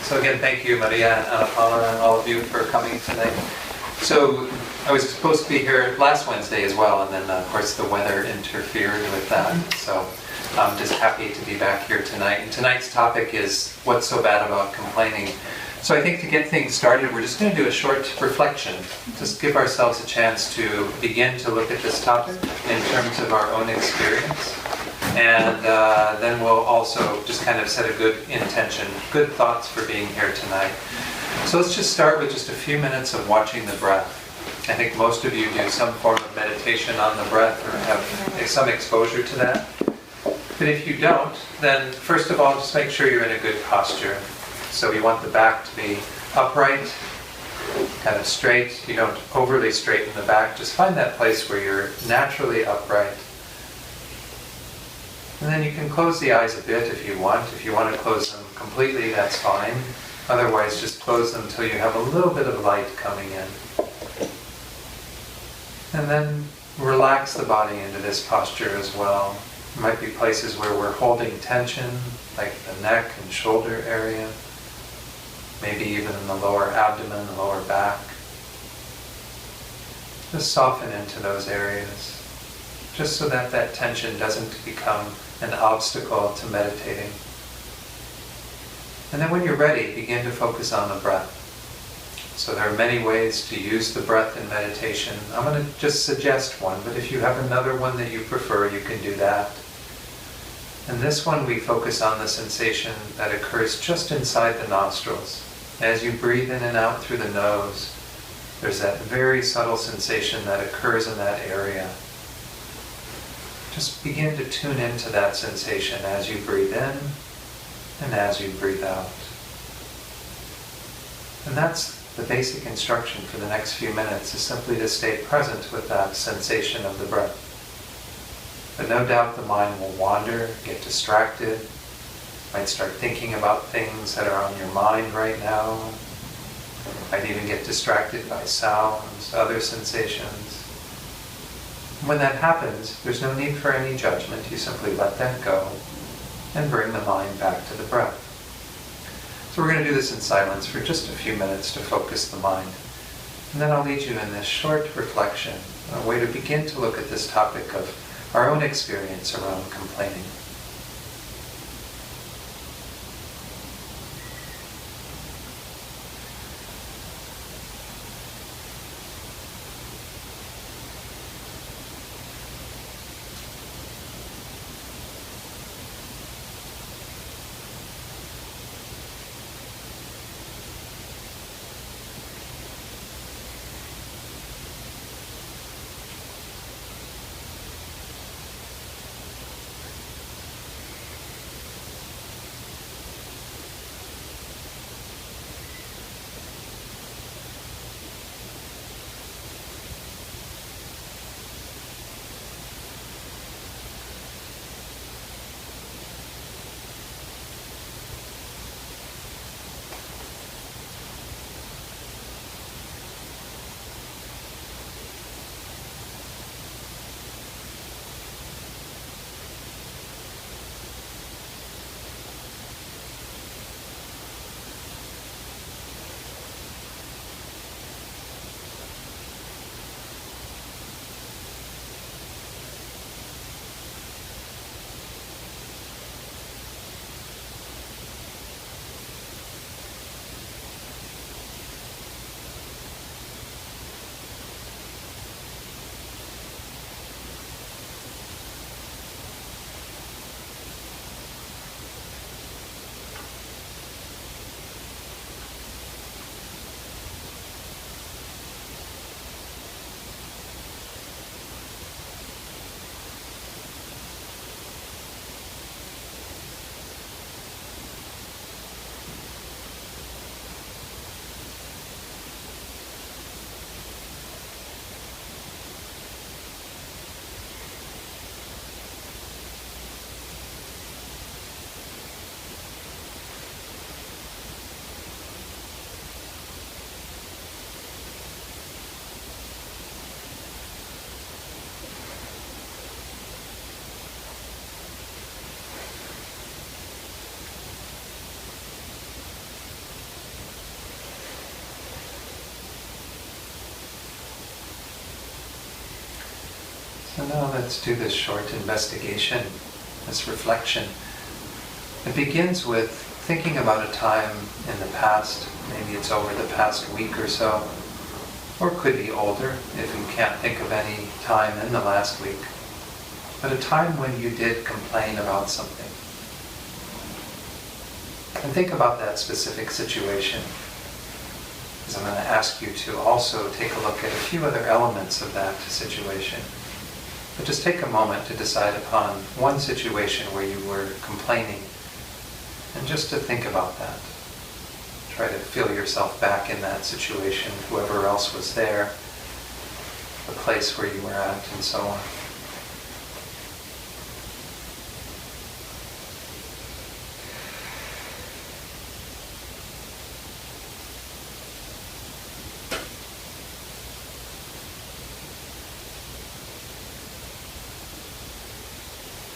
So again, thank you, Maria and Ana Paula, and all of you for coming tonight. So I was supposed to be here last Wednesday as well, and then of course the weather interfered with that. So I'm just happy to be back here tonight. And tonight's topic is what's so bad about complaining. So I think to get things started, we're just going to do a short reflection. Just give ourselves a chance to begin to look at this topic in terms of our own experience. And then we'll also just kind of set a good intention, good thoughts for being here tonight. So let's just start with just a few minutes of watching the breath. I think most of you do some form of meditation on the breath or have some exposure to that. But if you don't, then first of all, just make sure you're in a good posture. So you want the back to be upright, kind of straight. You don't overly straighten the back. Just find that place where you're naturally upright. And then you can close the eyes a bit if you want. If you want to close them completely, that's fine. Otherwise, just close them until you have a little bit of light coming in. And then relax the body into this posture as well. There might be places where we're holding tension, like the neck and shoulder area. Maybe even in the lower abdomen, the lower back. Just soften into those areas, just so that that tension doesn't become an obstacle to meditating. And then when you're ready, begin to focus on the breath. So there are many ways to use the breath in meditation. I'm going to just suggest one, but if you have another one that you prefer, you can do that. In this one, we focus on the sensation that occurs just inside the nostrils. As you breathe in and out through the nose, there's that very subtle sensation that occurs in that area. Just begin to tune into that sensation as you breathe in and as you breathe out. And that's the basic instruction for the next few minutes, is simply to stay present with that sensation of the breath. But no doubt the mind will wander, get distracted, might start thinking about things that are on your mind right now, might even get distracted by sounds, other sensations. When that happens, there's no need for any judgment. You simply let that go and bring the mind back to the breath. So we're going to do this in silence for just a few minutes to focus the mind. And then I'll lead you in this short reflection, a way to begin to look at this topic of our own experience around complaining. now let's do this short investigation, this reflection. It begins with thinking about a time in the past. Maybe it's over the past week or so, or it could be older if you can't think of any time in the last week. But a time when you did complain about something. And think about that specific situation. Because I'm going to ask you to also take a look at a few other elements of that situation. But just take a moment to decide upon one situation where you were complaining, and just to think about that. Try to feel yourself back in that situation, whoever else was there, the place where you were at, and so on.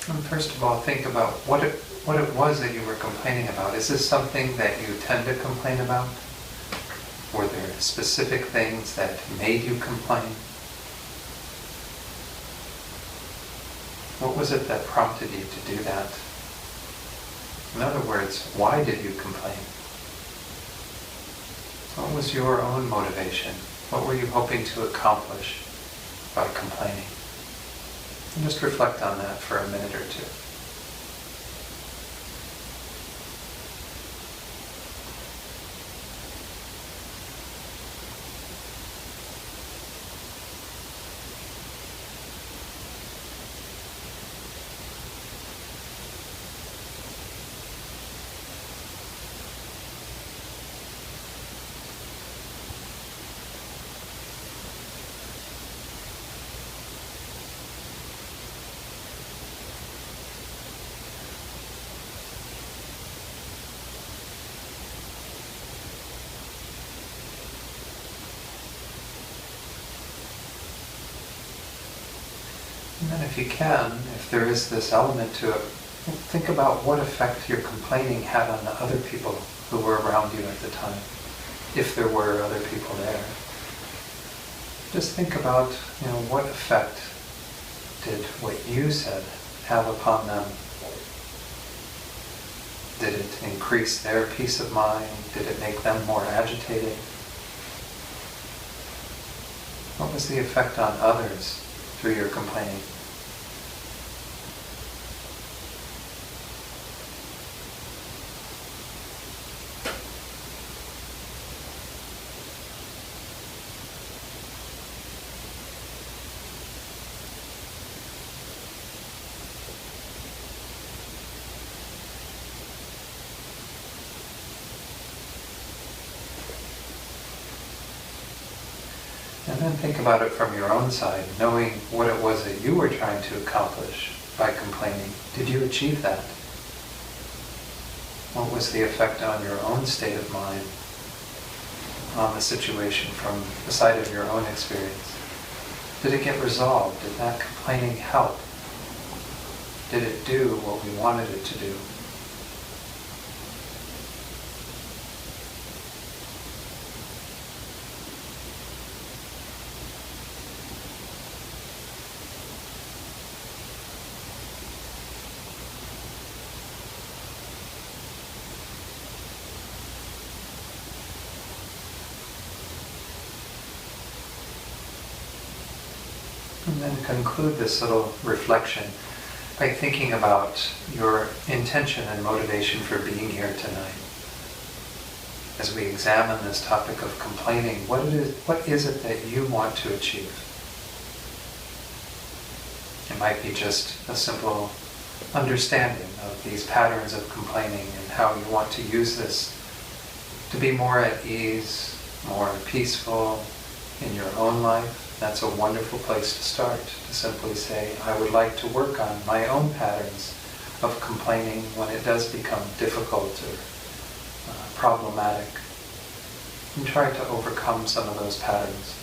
And first of all, think about what it was that you were complaining about. Is this something that you tend to complain about? Were there specific things that made you complain? What was it that prompted you to do that? In other words, why did you complain? What was your own motivation? What were you hoping to accomplish by complaining? And just reflect on that for a minute or two. And then if you can, if there is this element to it, think about what effect your complaining had on the other people who were around you at the time, if there were other people there. Just think about, what effect did what you said have upon them? Did it increase their peace of mind? Did it make them more agitated? What was the effect on others through your complaining? And then think about it from your own side, knowing what it was that you were trying to accomplish by complaining. Did you achieve that? What was the effect on your own state of mind, on the situation from the side of your own experience? Did it get resolved? Did that complaining help? Did it do what we wanted it to do? And then conclude this little reflection by thinking about your intention and motivation for being here tonight. As we examine this topic of complaining, what is it that you want to achieve? It might be just a simple understanding of these patterns of complaining and how you want to use this to be more at ease, more peaceful in your own life. That's a wonderful place to start, to simply say, I would like to work on my own patterns of complaining when it does become difficult or problematic, and try to overcome some of those patterns.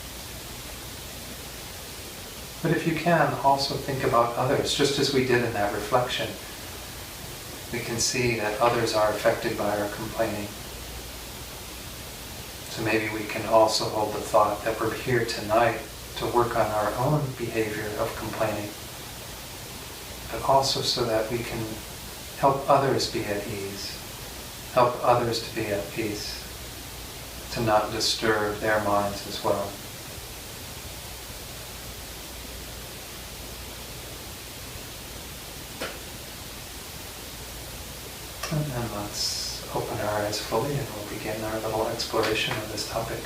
But if you can, also think about others, just as we did in that reflection. We can see that others are affected by our complaining. So maybe we can also hold the thought that we're here tonight to work on our own behavior of complaining. but also so that we can help others be at ease, help others to be at peace, to not disturb their minds as well. And then let's open our eyes fully and we'll begin our little exploration of this topic.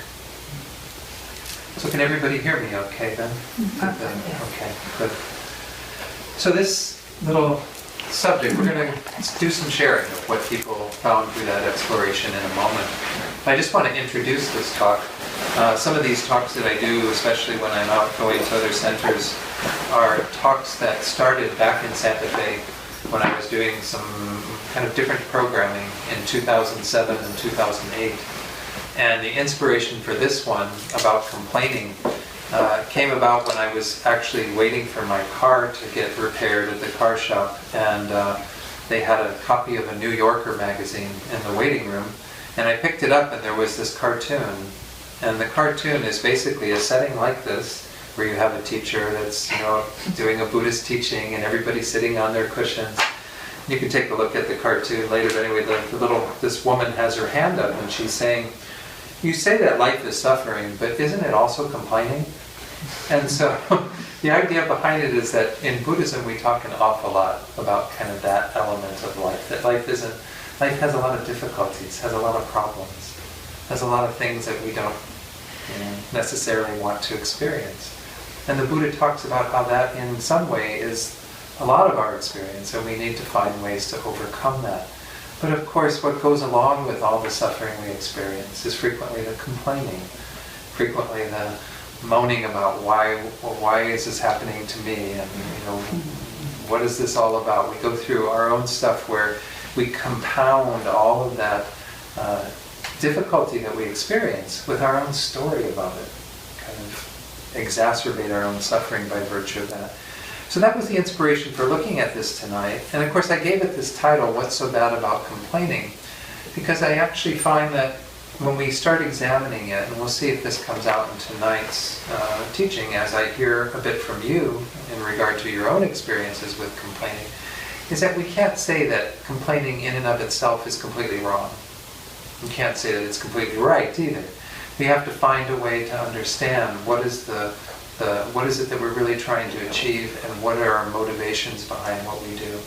So can everybody hear me okay then? Okay, good. So this little subject, we're going to do some sharing of what people found through that exploration in a moment. I just want to introduce this talk. Some of these talks that I do, especially when I'm out going to other centers, are talks that started back in Santa Fe when I was doing some kind of different programming in 2007 and 2008. And the inspiration for this one about complaining came about when I was actually waiting for my car to get repaired at the car shop, and they had a copy of a New Yorker magazine in the waiting room, and I picked it up and there was this cartoon, and the cartoon is basically a setting like this where you have a teacher that's doing a Buddhist teaching and everybody's sitting on their cushions. You can take a look at the cartoon later, but anyway, this woman has her hand up and she's saying, "You say that life is suffering, but isn't it also complaining?" And so the idea behind it is that in Buddhism we talk an awful lot about kind of that element of life, that life has a lot of difficulties, has a lot of problems, has a lot of things that we don't necessarily want to experience. And the Buddha talks about how that in some way is a lot of our experience, and we need to find ways to overcome that. But of course, what goes along with all the suffering we experience is frequently the complaining, frequently the moaning about why is this happening to me, and what is this all about? We go through our own stuff where we compound all of that difficulty that we experience with our own story about it, kind of exacerbate our own suffering by virtue of that. So that was the inspiration for looking at this tonight. And of course I gave it this title, What's So Bad About Complaining? Because I actually find that when we start examining it, and we'll see if this comes out in tonight's teaching as I hear a bit from you in regard to your own experiences with complaining, is that we can't say that complaining in and of itself is completely wrong. We can't say that it's completely right either. We have to find a way to understand what is what is it that we're really trying to achieve, and what are our motivations behind what we do.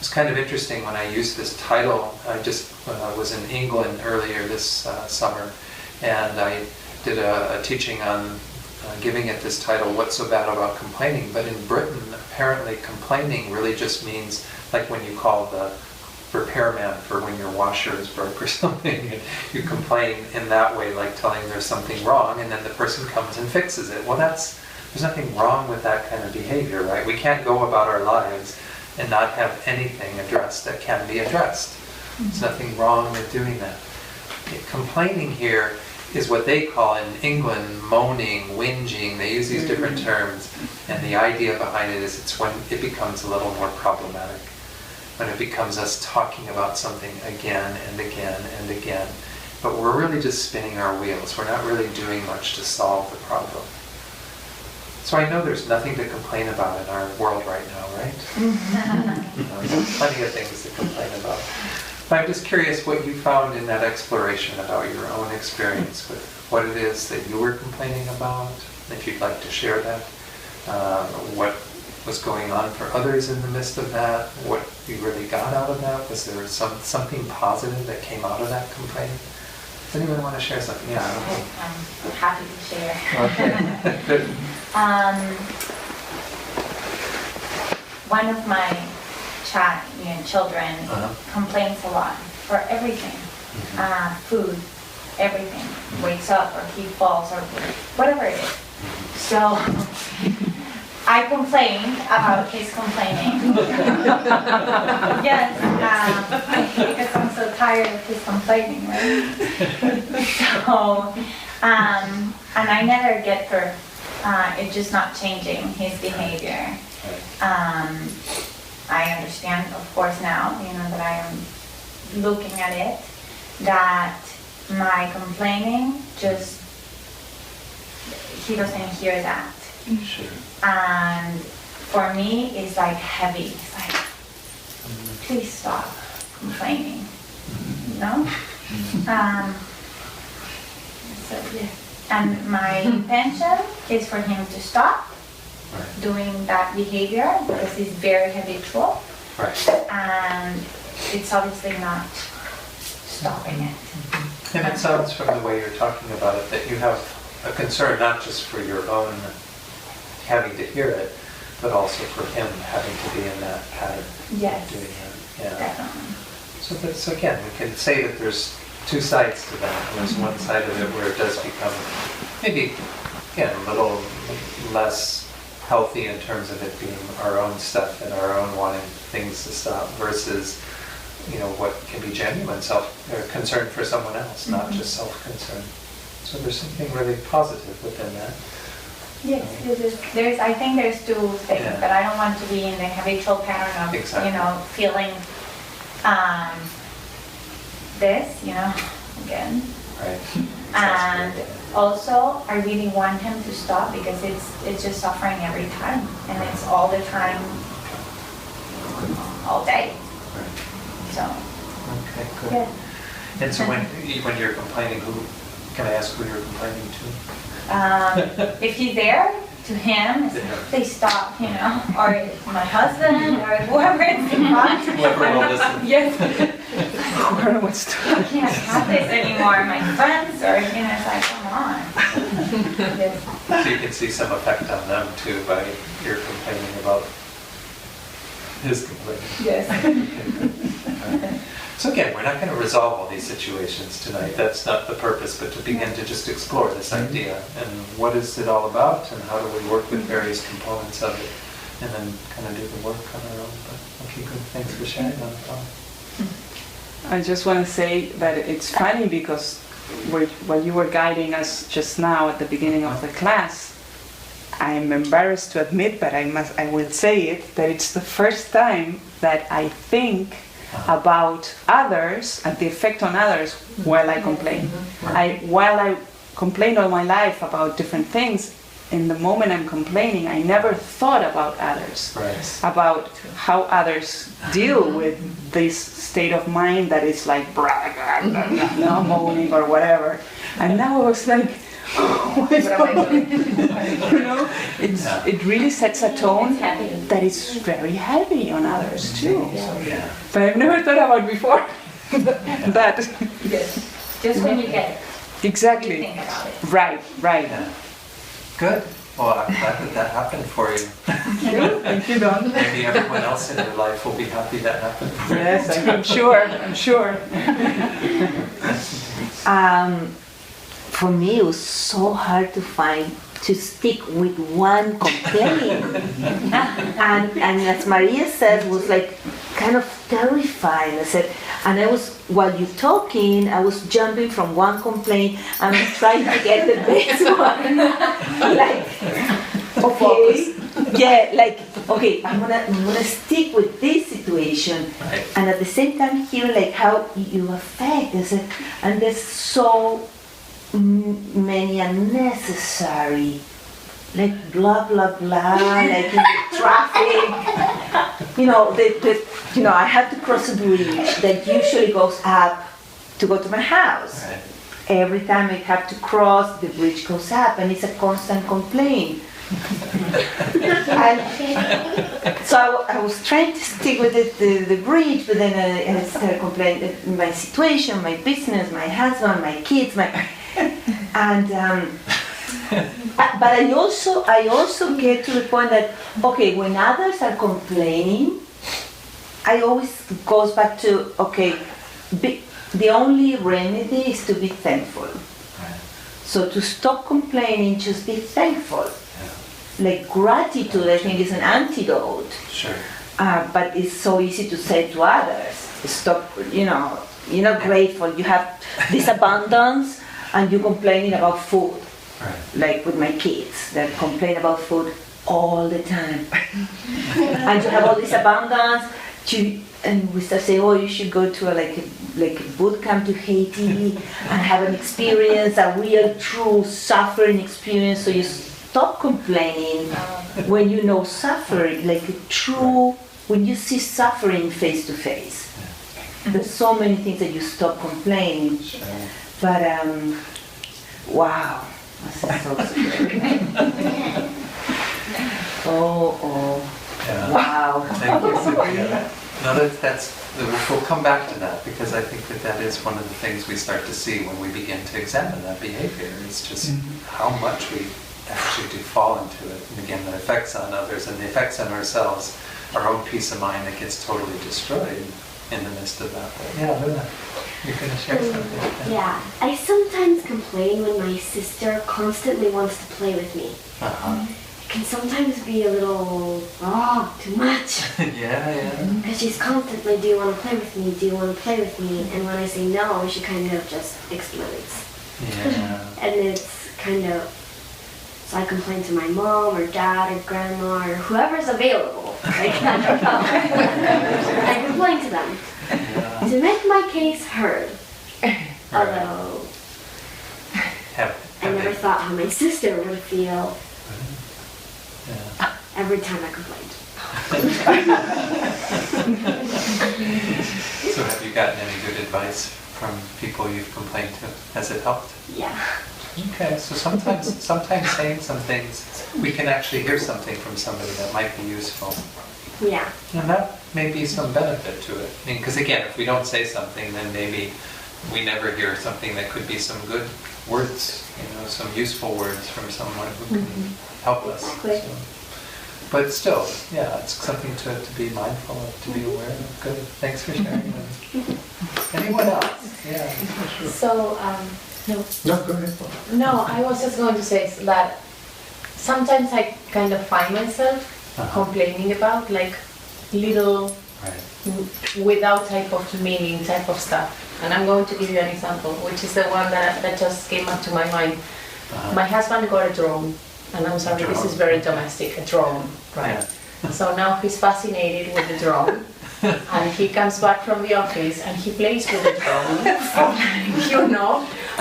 It's kind of interesting when I used this title. I just was in England earlier this summer, and I did a teaching on giving it this title, What's So Bad About Complaining? But in Britain, apparently complaining really just means like when you call the repairman for when your washer is broke or something, and you complain in that way, like telling there's something wrong, and then the person comes and fixes it. Well, there's nothing wrong with that kind of behavior, right? We can't go about our lives and not have anything addressed that can be addressed. There's nothing wrong with doing that. Complaining here is what they call in England moaning, whinging. They use these different terms, and the idea behind it is it's when it becomes a little more problematic, when it becomes us talking about something again and again and again, but we're really just spinning our wheels. We're not really doing much to solve the problem. So I know there's nothing to complain about in our world right now, right? There's plenty of things to complain about. But I'm just curious what you found in that exploration about your own experience with what it is that you were complaining about, if you'd like to share that, what was going on for others in the midst of that, what you really got out of that. Was there something positive that came out of that complaining? Does anyone want to share something? Yeah. I'm happy to share. Okay. Good. One of my children complains a lot for everything. Food, everything. Wakes up or he falls or whatever it is. So I complained about his complaining. Yes, because I'm so tired of his complaining, right? So, and I never get through. It's just not changing his behavior. I understand, of course, now, that I am looking at it, that my complaining he doesn't hear that. Sure. And for me is like heavy. It's like, please stop complaining, you know? So, yeah. And my intention is for him to stop doing that behavior because it's very habitual. Right. And it's obviously not stopping it. And it sounds from the way you're talking about it that you have a concern not just for your own having to hear it, but also for him having to be in that pattern. Yes. Doing that. Yeah. Definitely. So again, we can say that there's two sides to that. There's one side of it where it does become maybe, again, a little less healthy in terms of it being our own stuff and our own wanting things to stop versus, you know, what can be genuine concern for someone else, not just self-concern. So there's something really positive within that. Yes, I think there's two things, but I don't want to be in the habitual pattern of, you know, feeling this, you know, again. Right. And also, I really want him to stop because it's just suffering every time, and it's all the time, all day. Right. So. Okay, good. Yeah. And so when you're complaining, can I ask who you're complaining to? If he's there, to him, they stop, you know, or my husband, or whoever is in front. Whoever will listen. Yes. I can't have this anymore. My friends, or, you know, it's like, come on. Yes. So you can see some effect on them too by your complaining about his complaining. Yes. Okay. So again, we're not going to resolve all these situations tonight. That's not the purpose, but to begin to just explore this idea and what is it all about and how do we work with various components of it and then kind of do the work on our own. But okay, good. Thanks for sharing on the phone. I just want to say that it's funny because while you were guiding us just now at the beginning of the class, I'm embarrassed to admit, but I will say it, that it's the first time that I think about others and the effect on others while I complain. While I complain all my life about different things, in the moment I'm complaining, I never thought about others, about how others deal with this state of mind that is like moaning or whatever. And now I was like, what is going on? You know, it really sets a tone that is very heavy on others too. But I've never thought about before that. Yes. Just when you get it. Exactly. You think about it. Right. Yeah. Good. Well, I'm glad that happened for you. Thank you, Don. Maybe everyone else in your life will be happy that happened for you. Yes, I'm sure. For me, it was so hard to stick with one complaint. and as Maria said, it was like kind of terrifying. While you're talking, I was jumping from one complaint and trying to get the best one. I'm gonna stick with this situation, and at the same time hear like how you affect. And there's so many unnecessary, like blah blah blah, like in the traffic. I have to cross a bridge that usually goes up to go to my house. Every time I have to cross, the bridge goes up, and it's a constant complaint. So I was trying to stick with the bridge, but then I started complaining my situation, my business, my husband, my kids, but I also get to the point that, okay, when others are complaining, I always goes back to, the only remedy is to be thankful. So to stop complaining, just be thankful. Like gratitude, I think, is an antidote. Sure. But it's so easy to say to others, stop, you're not grateful, you have this abundance, and you're complaining about food. Like with my kids, they complain about food all the time. And you have all this abundance, and we start saying, you should go to a boot camp to Haiti and have an experience, a real, true suffering experience, so you stop complaining when you know suffering, like a true, when you see suffering face to face. There's so many things that you stop complaining. But, wow, this is so scary. Yeah. Wow. Thank you, Cynthia. No, we'll come back to that, because I think that is one of the things we start to see when we begin to examine that behavior. It's just how much we actually do fall into it. And again, the effects on others and the effects on ourselves, our own peace of mind that gets totally destroyed in the midst of that. But yeah, Luna, you're going to share something. Yeah, I sometimes complain when my sister constantly wants to play with me. Uh-huh. It can sometimes be a little, too much. Yeah. Because she's constantly, do you want to play with me? Do you want to play with me? And when I say no, she kind of just explodes. Yeah. And it's kind of, so I complain to my mom or dad or grandma or whoever's available. Like, I don't know. I complain to them Yeah. to make my case heard. Although I never thought how my sister would feel Yeah. every time I complained. So have you gotten any good advice from people you've complained to? Has it helped? Yeah. Okay, so sometimes saying some things, we can actually hear something from somebody that might be useful. Yeah. And that may be some benefit to it. I mean, because again, if we don't say something, then maybe we never hear something that could be some good words, some useful words from someone who can help us. Exactly. So, but still, yeah, it's something to be mindful of, to be aware of. Good, thanks for sharing that. Anyone else? Yeah. So, No, go ahead. no, I was just going to say that sometimes I kind of find myself complaining about like little without type of meaning type of stuff. And I'm going to give you an example, which is the one that just came up to my mind. My husband got a drone, and I'm sorry, this is very domestic, a drone, right? Yeah. So now he's fascinated with the drone. And he comes back from the office and he plays with the drone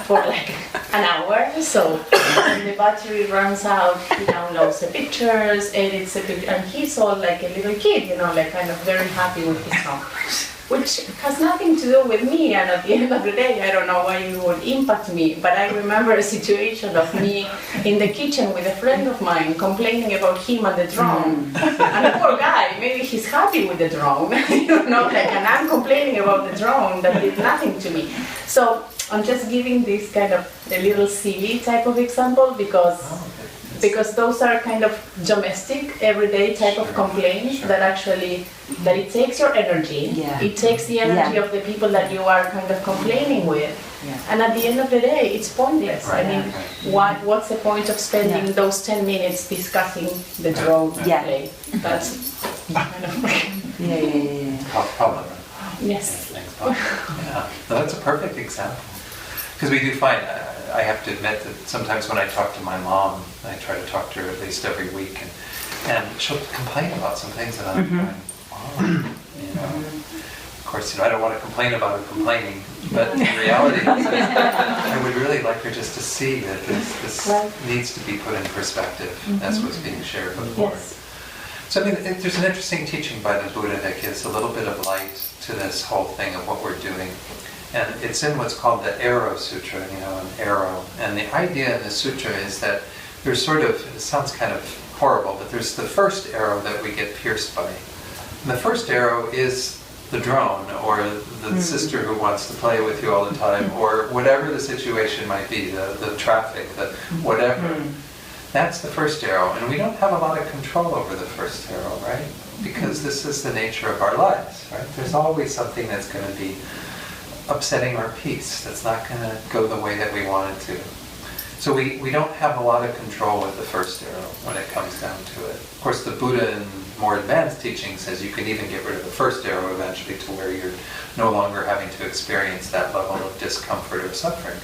for like an hour. So when the battery runs out, he downloads the pictures, edits the picture, and he's all like a little kid, like kind of very happy with his phone. Which has nothing to do with me, and at the end of the day, I don't know why it would impact me, but I remember a situation of me in the kitchen with a friend of mine complaining about him and the drone. And the poor guy, maybe he's happy with the drone, and I'm complaining about the drone that did nothing to me. So I'm just giving this kind of a little silly type of example because those are kind of domestic, everyday type of complaints that it takes your energy. Yeah. It takes the energy of the people that you are kind of complaining with. Yeah. And at the end of the day, it's pointless. Right. I mean, what's the point of spending those 10 minutes discussing the drone play? That's kind of... Paula. Yes. Thanks, Paula. Yeah, no, that's a perfect example. Because we do find, I have to admit that sometimes when I talk to my mom, I try to talk to her at least every week, and she'll complain about some things, and I'm going, of course, I don't want to complain about her complaining, but in reality, I would really like her just to see that this needs to be put in perspective. That's what's being shared before. Yes. So I mean, there's an interesting teaching by the Buddha that gives a little bit of light to this whole thing of what we're doing. And it's in what's called the Arrow Sutra, an arrow. And the idea in the sutra is that there's it sounds kind of horrible, but there's the first arrow that we get pierced by. And the first arrow is the drone, or the sister who wants to play with you all the time, or whatever the situation might be, the traffic, the whatever. That's the first arrow. And we don't have a lot of control over the first arrow, right? Because this is the nature of our lives, right? There's always something that's going to be upsetting our peace, that's not going to go the way that we want it to. So we don't have a lot of control with the first arrow when it comes down to it. Of course, the Buddha in more advanced teaching says you can even get rid of the first arrow eventually to where you're no longer having to experience that level of discomfort or suffering.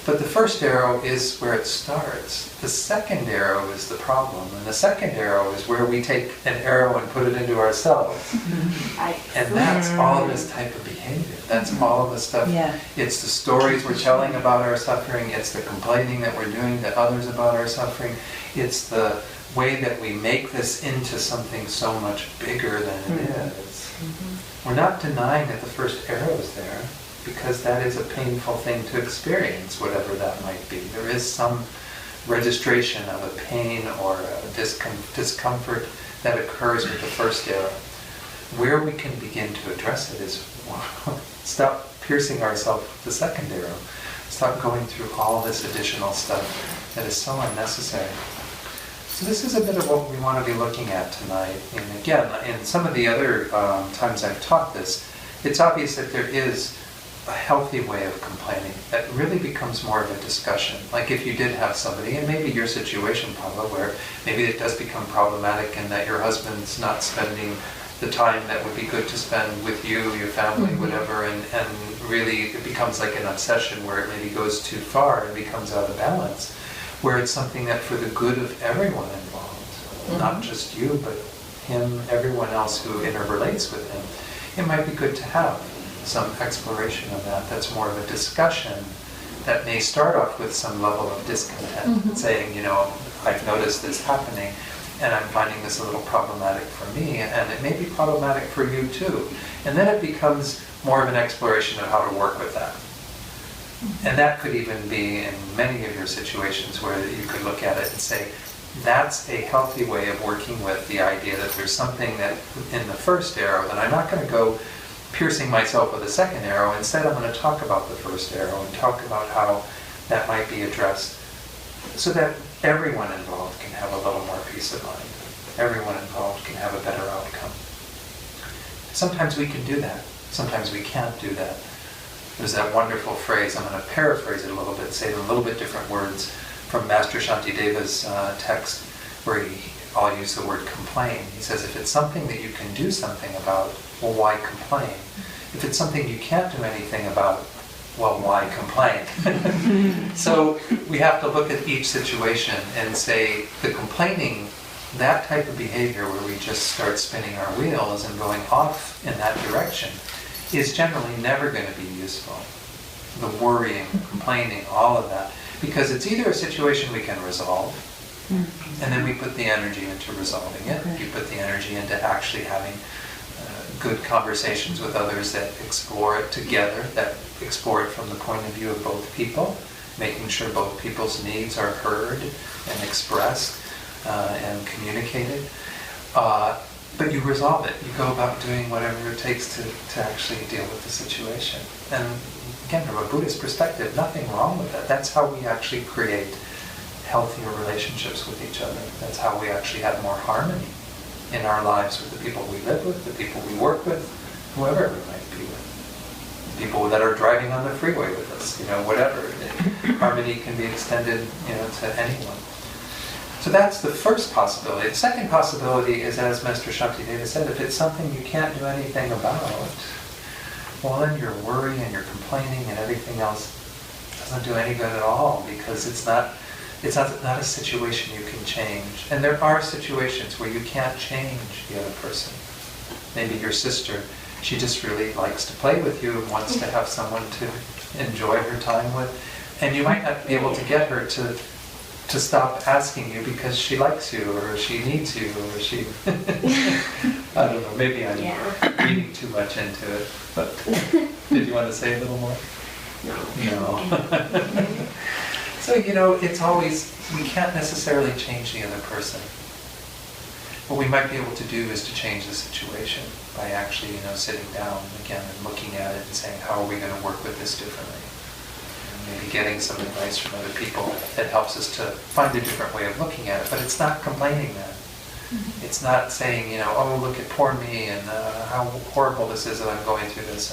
But the first arrow is where it starts. The second arrow is the problem. And the second arrow is where we take an arrow and put it into ourselves. And that's all of this type of behavior. That's all of the stuff. Yeah. It's the stories we're telling about our suffering. It's the complaining that we're doing to others about our suffering. It's the way that we make this into something so much bigger than it is. We're not denying that the first arrow is there, because that is a painful thing to experience, whatever that might be. There is some registration of a pain or a discomfort that occurs with the first arrow. Where we can begin to address it is stop piercing ourselves with the second arrow. Stop going through all this additional stuff that is so unnecessary. So this is a bit of what we want to be looking at tonight. And again, in some of the other times I've taught this, it's obvious that there is a healthy way of complaining that really becomes more of a discussion. Like if you did have somebody, and maybe your situation, Paula, where maybe it does become problematic and that your husband's not spending the time that would be good to spend with you, your family, whatever, and really it becomes like an obsession where it maybe goes too far and becomes out of balance, where it's something that for the good of everyone involved, not just you, but him, everyone else who interrelates with him, it might be good to have some exploration of that. That's more of a discussion that may start off with some level of discontent, saying, you know, I've noticed this happening and I'm finding this a little problematic for me, and it may be problematic for you too. And then it becomes more of an exploration of how to work with that. And that could even be in many of your situations where you could look at it and say, that's a healthy way of working with the idea that there's something that in the first arrow that I'm not going to go piercing myself with a second arrow. Instead, I'm going to talk about the first arrow and talk about how that might be addressed so that everyone involved can have a little more peace of mind. Everyone involved can have a better outcome. Sometimes we can do that. Sometimes we can't do that. There's that wonderful phrase, I'm going to paraphrase it a little bit, say it in a little bit different words, from Master Shantideva's text, where I'll use the word complain. He says, if it's something that you can do something about, well, why complain? If it's something you can't do anything about, well, why complain? So we have to look at each situation and say, the complaining, that type of behavior where we just start spinning our wheels and going off in that direction, is generally never going to be useful. The worrying, complaining, all of that. Because it's either a situation we can resolve, and then we put the energy into resolving it. You put the energy into actually having good conversations with others that explore it together, that explore it from the point of view of both people, making sure both people's needs are heard and expressed and communicated. But you resolve it. You go about doing whatever it takes to actually deal with the situation. And again, from a Buddhist perspective, nothing wrong with that. That's how we actually create healthier relationships with each other. That's how we actually have more harmony in our lives with the people we live with, the people we work with, whoever we might be with. People that are driving on the freeway with us, whatever. Harmony can be extended, to anyone. So that's the first possibility. The second possibility is, as Master Shantideva said, if it's something you can't do anything about, well then your worry and your complaining and everything else doesn't do any good at all, because it's not a situation you can change. And there are situations where you can't change the other person. Maybe your sister, she just really likes to play with you and wants to have someone to enjoy her time with, and you might not be able to get her to stop asking you because she likes you, or she needs you, or she... I don't know, maybe I'm reading too much into it, but did you want to say a little more? No. So, it's always, we can't necessarily change the other person. What we might be able to do is to change the situation by actually, sitting down again and looking at it and saying, how are we going to work with this differently? Maybe getting some advice from other people that helps us to find a different way of looking at it. But it's not complaining then. It's not saying, oh, look at poor me and how horrible this is that I'm going through this,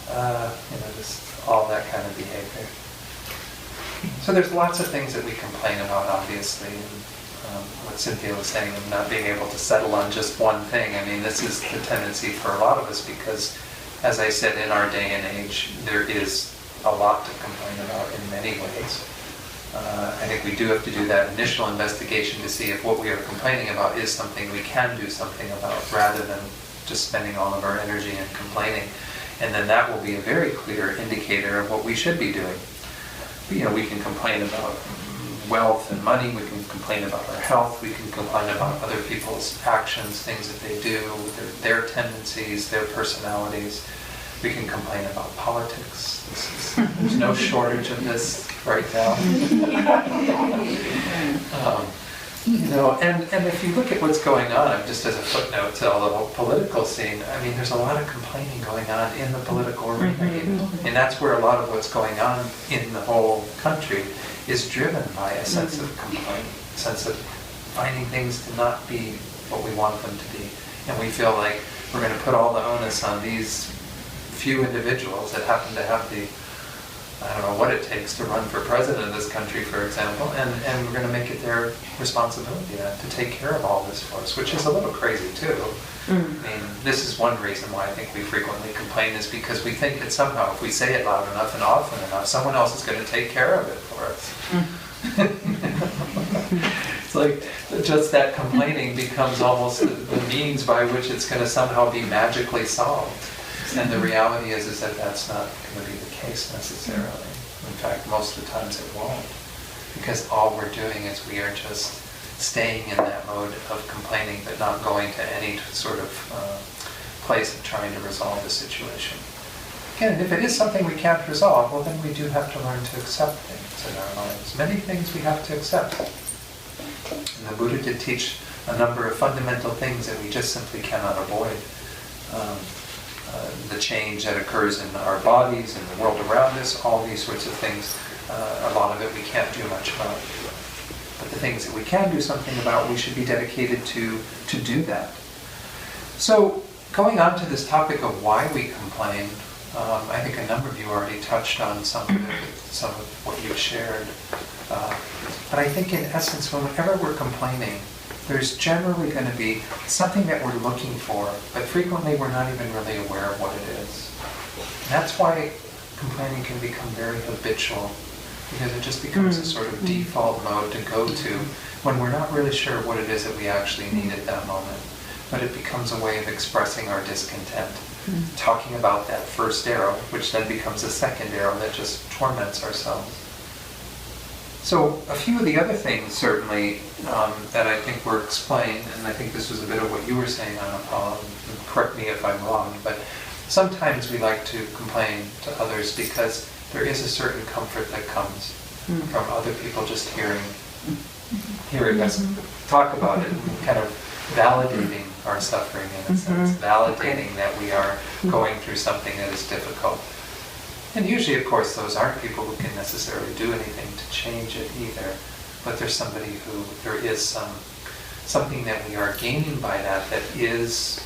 and just all that kind of behavior. So there's lots of things that we complain about, obviously. And what Cynthia was saying of not being able to settle on just one thing. I mean, this is the tendency for a lot of us because, as I said, in our day and age, there is a lot to complain about in many ways. I think we do have to do that initial investigation to see if what we are complaining about is something we can do something about, rather than just spending all of our energy in complaining. And then that will be a very clear indicator of what we should be doing. You know, we can complain about wealth and money, we can complain about our health, we can complain about other people's actions, things that they do, their tendencies, their personalities. We can complain about politics. There's no shortage of this right now. You know, and if you look at what's going on, just as a footnote to all the whole political scene, I mean, there's a lot of complaining going on in the political arena. And that's where a lot of what's going on in the whole country is driven by a sense of complaint, a sense of finding things to not be what we want them to be. And we feel like we're going to put all the onus on these few individuals that happen to have the, I don't know what it takes to run for president of this country, for example, and we're going to make it their responsibility to take care of all this for us, which is a little crazy too. I mean, this is one reason why I think we frequently complain, is because we think that somehow if we say it loud enough and often enough, someone else is going to take care of it for us. It's like just that complaining becomes almost the means by which it's going to somehow be magically solved. And the reality is that that's not going to be the case necessarily. In fact, most of the times it won't. Because all we're doing is we are just staying in that mode of complaining, but not going to any sort of place of trying to resolve the situation. Again, if it is something we can't resolve, well then we do have to learn to accept things in our lives. Many things we have to accept. And the Buddha did teach a number of fundamental things that we just simply cannot avoid. The change that occurs in our bodies, in the world around us, all these sorts of things, a lot of it we can't do much about. But the things that we can do something about, we should be dedicated to do that. So, going on to this topic of why we complain, I think a number of you already touched on some of it, with some of what you've shared. But I think in essence, whenever we're complaining, there's generally going to be something that we're looking for, but frequently we're not even really aware of what it is. And that's why complaining can become very habitual, because it just becomes a sort of default mode to go to when we're not really sure what it is that we actually need at that moment. But it becomes a way of expressing our discontent, talking about that first arrow, which then becomes a second arrow that just torments ourselves. So a few of the other things, certainly, that I think were explained, and I think this was a bit of what you were saying, Anna Paula, and correct me if I'm wrong, but sometimes we like to complain to others because there is a certain comfort that comes from other people just hearing us talk about it, and kind of validating our suffering in a sense, validating that we are going through something that is difficult. And usually, of course, those aren't people who can necessarily do anything to change it either. But there's somebody who, there is something that we are gaining by that is,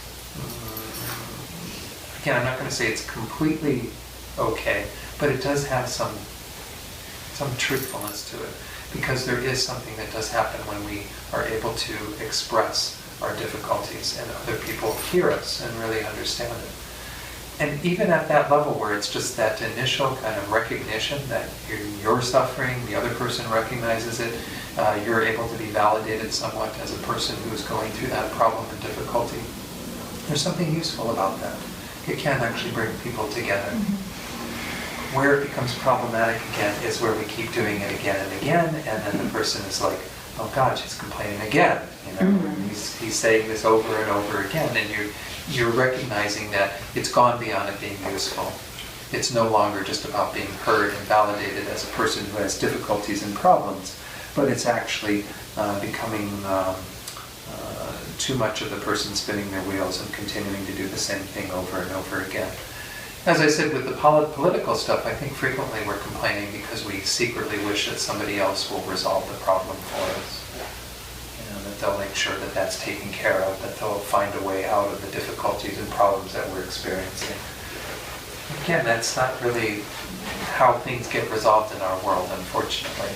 again, I'm not going to say it's completely okay, but it does have some truthfulness to it. Because there is something that does happen when we are able to express our difficulties and other people hear us and really understand it. And even at that level where it's just that initial kind of recognition that you're suffering, the other person recognizes it, you're able to be validated somewhat as a person who's going through that problem and difficulty. There's something useful about that. It can actually bring people together. Where it becomes problematic again is where we keep doing it again and again, and then the person is like, oh God, she's complaining again. You know, he's saying this over and over again, and you're recognizing that it's gone beyond it being useful. It's no longer just about being heard and validated as a person who has difficulties and problems, but it's actually becoming too much of the person spinning their wheels and continuing to do the same thing over and over again. As I said, with the political stuff, I think frequently we're complaining because we secretly wish that somebody else will resolve the problem for us. That they'll make sure that that's taken care of, that they'll find a way out of the difficulties and problems that we're experiencing. Again, that's not really how things get resolved in our world, unfortunately.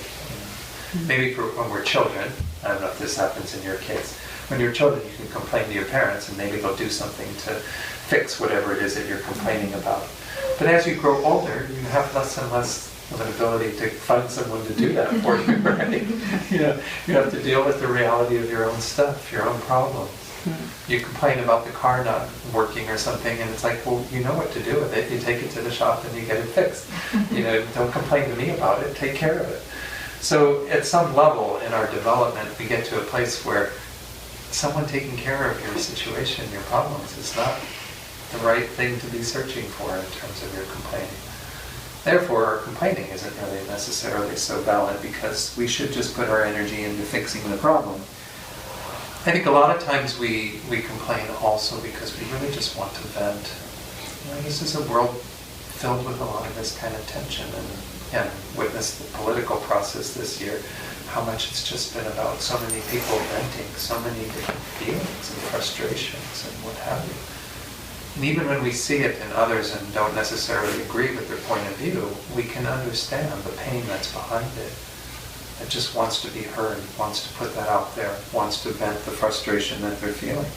Maybe when we're children, I don't know if this happens in your case, when you're children you can complain to your parents and maybe they'll do something to fix whatever it is that you're complaining about. But as you grow older, you have less and less of an ability to find someone to do that for you, right? You have to deal with the reality of your own stuff, your own problems. You complain about the car not working or something, and it's like, well, you know what to do with it. You take it to the shop and you get it fixed. Don't complain to me about it. Take care of it. So at some level in our development, we get to a place where someone taking care of your situation, your problems, is not the right thing to be searching for in terms of your complaining. Therefore, our complaining isn't really necessarily so valid, because we should just put our energy into fixing the problem. I think a lot of times we complain also because we really just want to vent. This is a world filled with a lot of this kind of tension, and witnessed the political process this year, how much it's just been about so many people venting so many different feelings and frustrations and what have you. And even when we see it in others and don't necessarily agree with their point of view, we can understand the pain that's behind it. It just wants to be heard, wants to put that out there, wants to vent the frustration that they're feeling.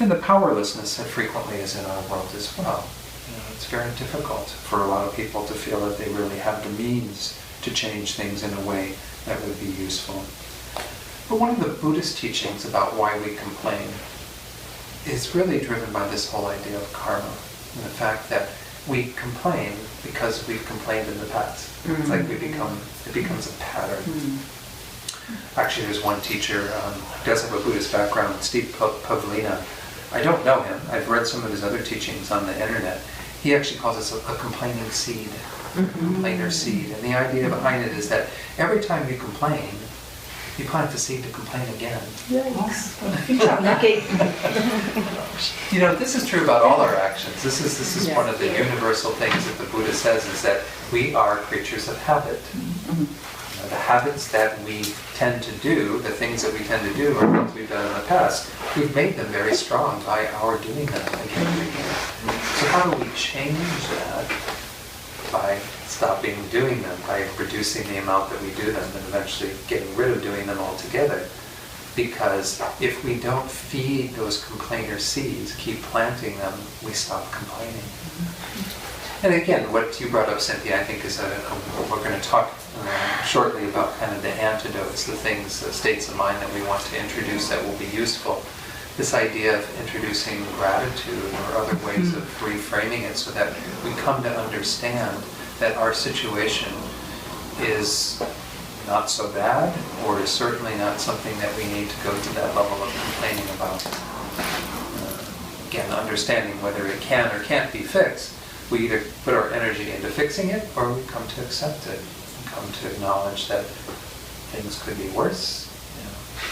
And the powerlessness that frequently is in our world as well. It's very difficult for a lot of people to feel that they really have the means to change things in a way that would be useful. But one of the Buddhist teachings about why we complain is really driven by this whole idea of karma, and the fact that we complain because we've complained in the past. It's like it becomes a pattern. Actually, there's one teacher who does have a Buddhist background, Steve Pavlina. I don't know him. I've read some of his other teachings on the internet. He actually calls us a complaining seed, a complainer seed. And the idea behind it is that every time you complain, you plant the seed to complain again. Yikes. This is true about all our actions. This is one of the universal things that the Buddha says, is that we are creatures of habit. The habits that we tend to do, the things that we tend to do, are things we've done in the past. We've made them very strong by our doing them again and again. So how do we change that? By stopping doing them, by reducing the amount that we do them, and eventually getting rid of doing them altogether. Because if we don't feed those complainer seeds, keep planting them, we stop complaining. And again, what you brought up, Cynthia, I think is we're going to talk shortly about kind of the antidotes, the things, the states of mind that we want to introduce that will be useful. This idea of introducing gratitude or other ways of reframing it so that we come to understand that our situation is not so bad, or is certainly not something that we need to go to that level of complaining about. Again, understanding whether it can or can't be fixed. We either put our energy into fixing it, or we come to accept it, and come to acknowledge that things could be worse.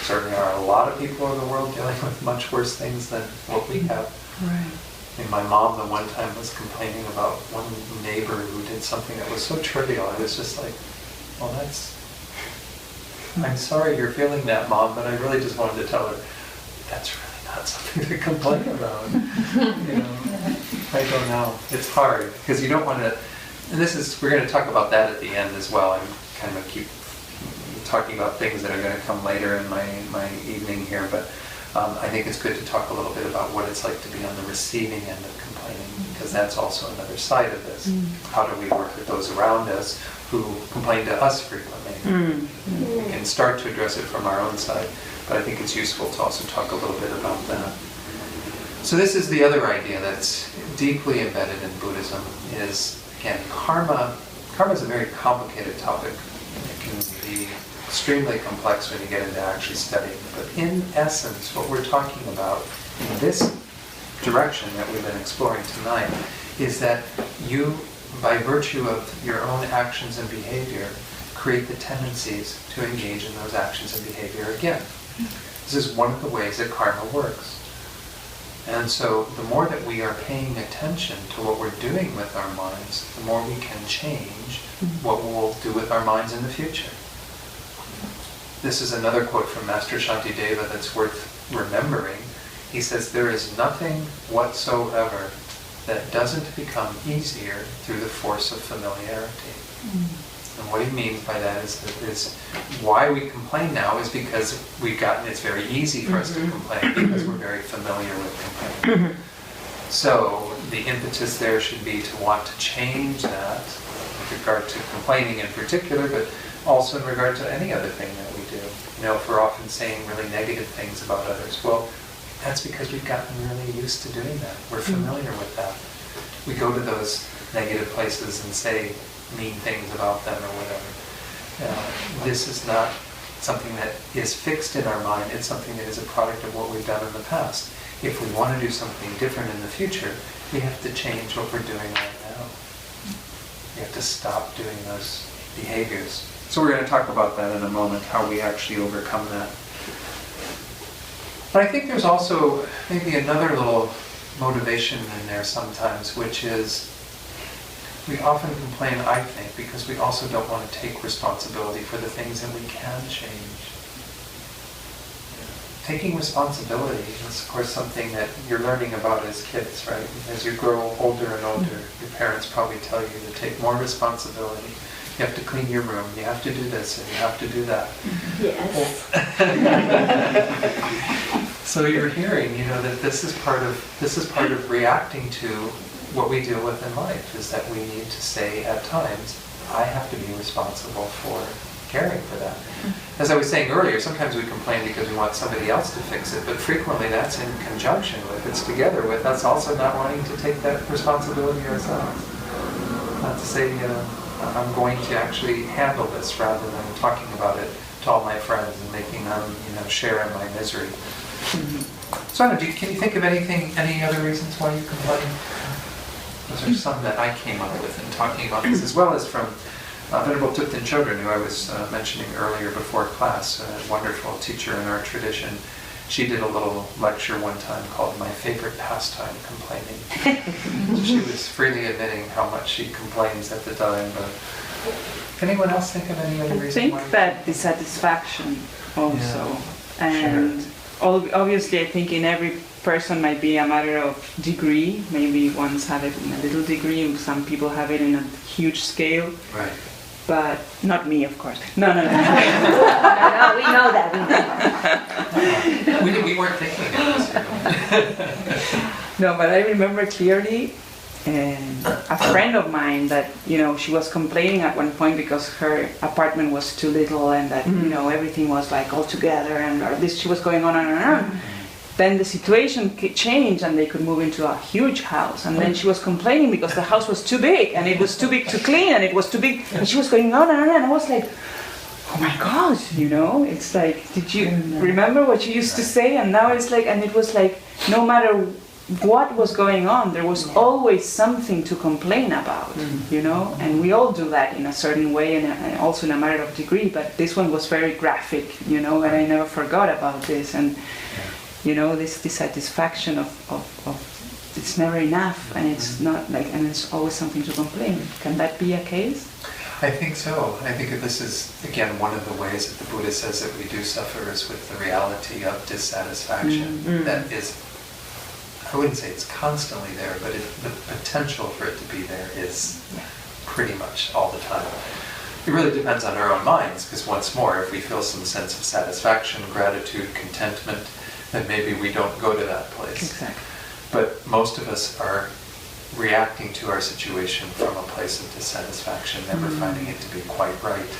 Certainly are a lot of people in the world dealing with much worse things than what we have. Right. And my mom, the one time, was complaining about one neighbor who did something that was so trivial. I was just like, well, I'm sorry you're feeling that, Mom, but I really just wanted to tell her, that's really not something to complain about. I don't know. It's hard, because you don't want to, and we're going to talk about that at the end as well. I'm kind of keep talking about things that are going to come later in my evening here, but I think it's good to talk a little bit about what it's like to be on the receiving end of complaining, because that's also another side of this. How do we work with those around us who complain to us frequently? We can start to address it from our own side, but I think it's useful to also talk a little bit about that. So this is the other idea that's deeply embedded in Buddhism, is, again, karma. Karma is a very complicated topic. It can be extremely complex when you get into actually studying. But in essence, what we're talking about in this direction that we've been exploring tonight is that you, by virtue of your own actions and behavior, create the tendencies to engage in those actions and behavior again. This is one of the ways that karma works. And so the more that we are paying attention to what we're doing with our minds, the more we can change what we'll do with our minds in the future. This is another quote from Master Shantideva that's worth remembering. He says, "There is nothing whatsoever that doesn't become easier through the force of familiarity." And what he means by that is why we complain now is because it's very easy for us to complain because we're very familiar with complaining. So the impetus there should be to want to change that with regard to complaining in particular, but also in regard to any other thing that we do. You know, if we're often saying really negative things about others, well, that's because we've gotten really used to doing that. We're familiar with that. We go to those negative places and say mean things about them or whatever. This is not something that is fixed in our mind. It's something that is a product of what we've done in the past. If we want to do something different in the future, we have to change what we're doing right now. We have to stop doing those behaviors. So we're going to talk about that in a moment, how we actually overcome that. But I think there's also maybe another little motivation in there sometimes, which is we often complain, I think, because we also don't want to take responsibility for the things that we can change. Taking responsibility is, of course, something that you're learning about as kids, right? As you grow older and older, your parents probably tell you to take more responsibility. You have to clean your room, you have to do this, and you have to do that. Yes. So you're hearing, you know, that this is part of reacting to what we deal with in life, is that we need to say at times, I have to be responsible for caring for that. As I was saying earlier, sometimes we complain because we want somebody else to fix it, but frequently that's in conjunction with, it's together with us also not wanting to take that responsibility ourselves. Not to say, I'm going to actually handle this rather than talking about it to all my friends and making them, share in my misery. So I don't know, can you think of any other reasons why you complain? Those are some that I came up with in talking about this, as well as from Venerable Thupten Chodron, who I was mentioning earlier before class, a wonderful teacher in our tradition. She did a little lecture one time called My Favorite Pastime, Complaining. She was freely admitting how much she complains at the time. But can anyone else think of any other reason why? I think that dissatisfaction also. Yeah. And obviously I think in every person might be a matter of degree. Maybe ones have it in a little degree, and some people have it in a huge scale. Right. But not me, of course. No. No, we know that. We weren't thinking of this. No, but I remember clearly a friend of mine that, she was complaining at one point because her apartment was too little and that, everything was like all together and or this she was going on and on. Then the situation changed and they could move into a huge house. And then she was complaining because the house was too big and it was too big to clean and it was too big. And she was going on and on and I was like, oh my God, it's like, did you remember what you used to say? And now it's like, and it was like, no matter what was going on, there was always something to complain about, and we all do that in a certain way and also in a matter of degree, but this one was very graphic, and I never forgot about this. And this dissatisfaction of it's never enough, and it's not like, and it's always something to complain. Can that be a case? I think so. I think that this is, again, one of the ways that the Buddha says that we do suffer is with the reality of dissatisfaction. That is, I wouldn't say it's constantly there, but the potential for it to be there is pretty much all the time. It really depends on our own minds, because once more, if we feel some sense of satisfaction, gratitude, contentment, then maybe we don't go to that place. Exactly. But most of us are reacting to our situation from a place of dissatisfaction, never finding it to be quite right.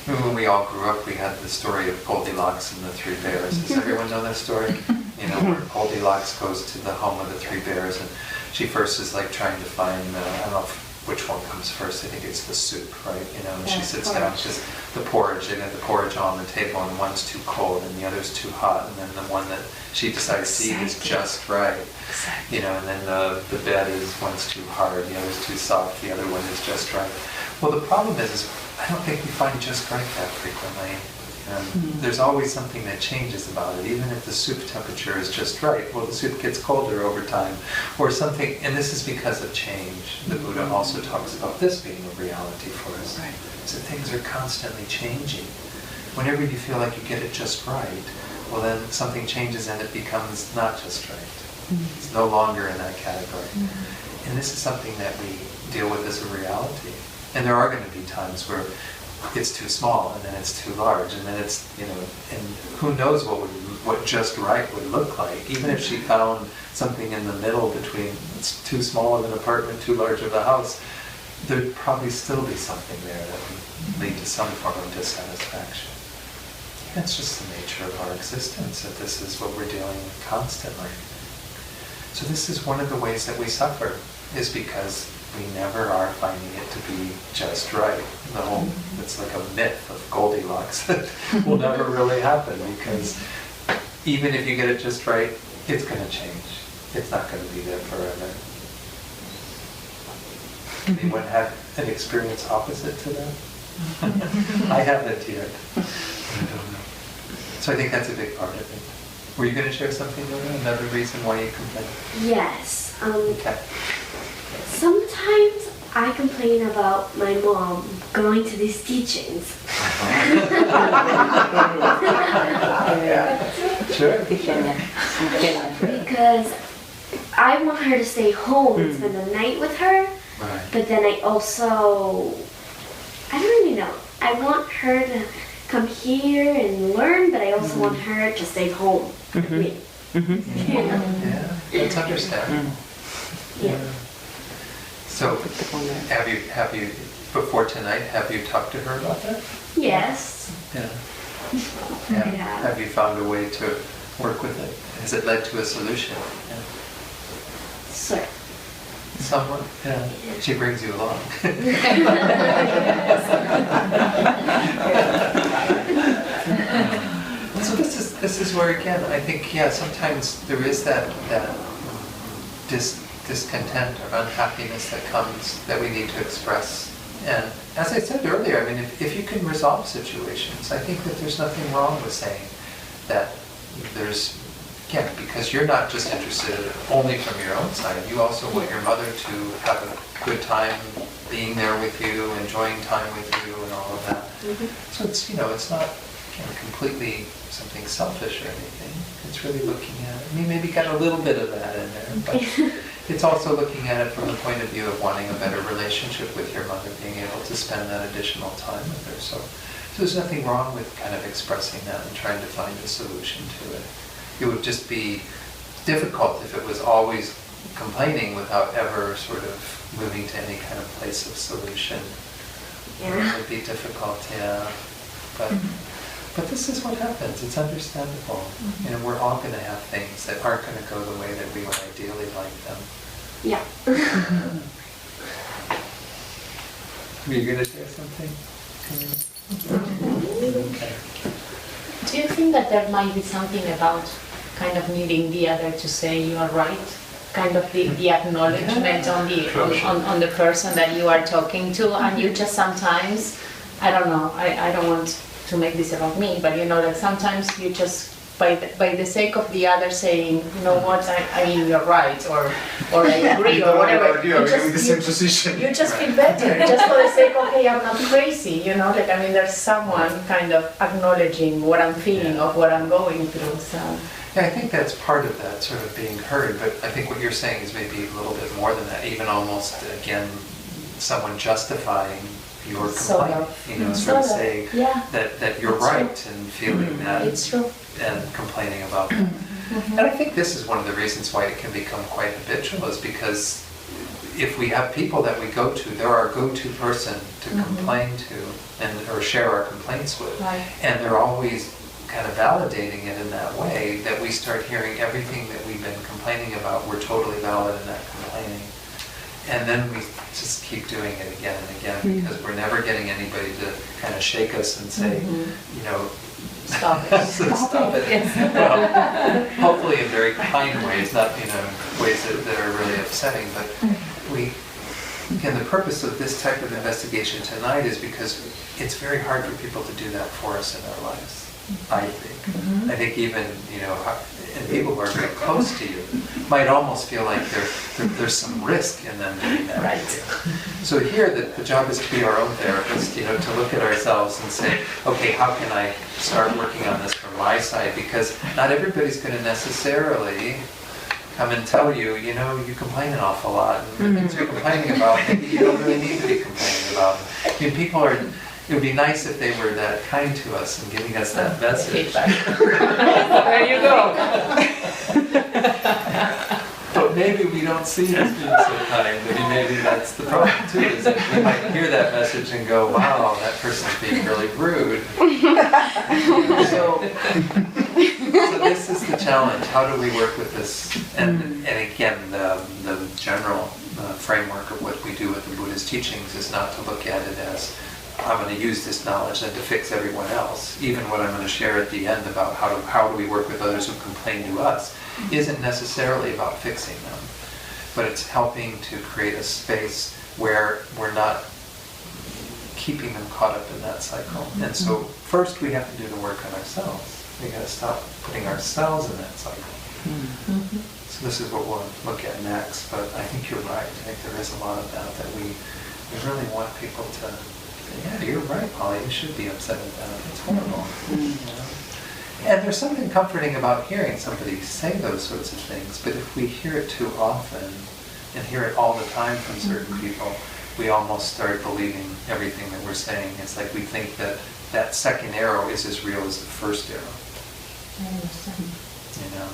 When we all grew up, we had the story of Goldilocks and the Three Bears. Does everyone know that story? Where Goldilocks goes to the home of the Three Bears, and she first is like trying to find, I don't know which one comes first, I think it's the soup, right? And she sits down, because the porridge, they got the porridge on the table, and one's too cold, and the other's too hot, and then the one that she decides to eat is just right. Exactly. And then the bed is, one's too hard, the other's too soft, the other one is just right. Well, the problem is I don't think we find just right that frequently. There's always something that changes about it, even if the soup temperature is just right. Well, the soup gets colder over time, or something, and this is because of change. The Buddha also talks about this being a reality for us. Right. So things are constantly changing. Whenever you feel like you get it just right, well then something changes and it becomes not just right. It's no longer in that category. And this is something that we deal with as a reality. And there are going to be times where it's too small, and then it's too large, and then it's, and who knows what what just right would look like. Even if she found something in the middle between it's too small of an apartment, too large of a house, there'd probably still be something there that would lead to some form of dissatisfaction. That's just the nature of our existence, that this is what we're dealing with constantly. So this is one of the ways that we suffer, is because we never are finding it to be just right. It's like a myth of Goldilocks that will never really happen, because even if you get it just right, it's going to change. It's not going to be there forever. Anyone had an experience opposite to that? I haven't yet. I don't know. So I think that's a big part of it. Were you going to share something, Luna? Another reason why you complain? Yes. Okay. Sometimes I complain about my mom going to these teachings. Sure. Because I want her to stay home and spend the night with her, Right. but then I also, I don't really know. I want her to come here and learn, but I also want her to stay home with me. Yeah, that's understandable. Yeah. So, have you, before tonight, have you talked to her about that? Yes. Yeah. Yeah. Have you found a way to work with it? Has it led to a solution? Yeah. Sir. Somewhat, yeah. She brings you along. So this is where, again, I think, yeah, sometimes there is that discontent or unhappiness that comes that we need to express. And as I said earlier, I mean, if you can resolve situations, I think that there's nothing wrong with saying that there's, again, because you're not just interested only from your own side, you also want your mother to have a good time being there with you, enjoying time with you and all of that. So it's, it's not completely something selfish or anything. It's really looking at it. I mean, maybe got a little bit of that in there, but it's also looking at it from the point of view of wanting a better relationship with your mother, being able to spend that additional time with her. So there's nothing wrong with kind of expressing that and trying to find a solution to it. It would just be difficult if it was always complaining without ever sort of moving to any kind of place of solution. Yeah. It would be difficult, yeah. But this is what happens. It's understandable. We're all going to have things that aren't going to go the way that we would ideally like them. Yeah. Were you going to share something? Okay. Do you think that there might be something about kind of needing the other to say you are right? Kind of the acknowledgement on the person that you are talking to, and you just sometimes, I don't know, I don't want to make this about me, but like sometimes you just, by the sake of the other saying, you know what, I mean, you're right, or I agree, or whatever, you just feel better, just for the sake of, hey, I'm not crazy, I mean, there's someone kind of acknowledging what I'm feeling or what I'm going through, so. Yeah, I think that's part of that sort of being heard, but I think what you're saying is maybe a little bit more than that, even almost, again, someone justifying your complaint, sort of saying that you're right and feeling that it's true. and complaining about that. And I think this is one of the reasons why it can become quite habitual, is because if we have people that we go to, they're our go-to person to complain to or share our complaints with, and they're always kind of validating it in that way, that we start hearing everything that we've been complaining about, we're totally valid in that complaining. And then we just keep doing it again and again, because we're never getting anybody to kind of shake us and say, Stop it. stop it. Well, hopefully in very kind ways, not ways that are really upsetting, but again, the purpose of this type of investigation tonight is because it's very hard for people to do that for us in our lives. I think. I think even, and people who are very close to you might almost feel like there's some risk in them doing that. Right. So here, the job is to be our own therapist, to look at ourselves and say, okay, how can I start working on this from my side? Because not everybody's going to necessarily come and tell you, you complain an awful lot, and the things you're complaining about, maybe you don't really need to be complaining about. I mean, people are, it would be nice if they were that kind to us and giving us that message. There you go. But maybe we don't see it as being so kind. Maybe that's the problem too, is that we might hear that message and go, wow, that person's being really rude. So this is the challenge. How do we work with this? And again, the general framework of what we do with the Buddha's teachings is not to look at it as, I'm going to use this knowledge then to fix everyone else. Even what I'm going to share at the end about how do we work with others who complain to us isn't necessarily about fixing them, but it's helping to create a space where we're not keeping them caught up in that cycle. And so first we have to do the work on ourselves. We got to stop putting ourselves in that cycle. So this is what we'll look at next, but I think you're right. I think there is a lot of that we really want people to say, yeah, you're right, Polly, you should be upset at that. It's horrible. You know? And there's something comforting about hearing somebody say those sorts of things, but if we hear it too often and hear it all the time from certain people, we almost start believing everything that we're saying. It's like we think that that second arrow is as real as the first arrow. You know?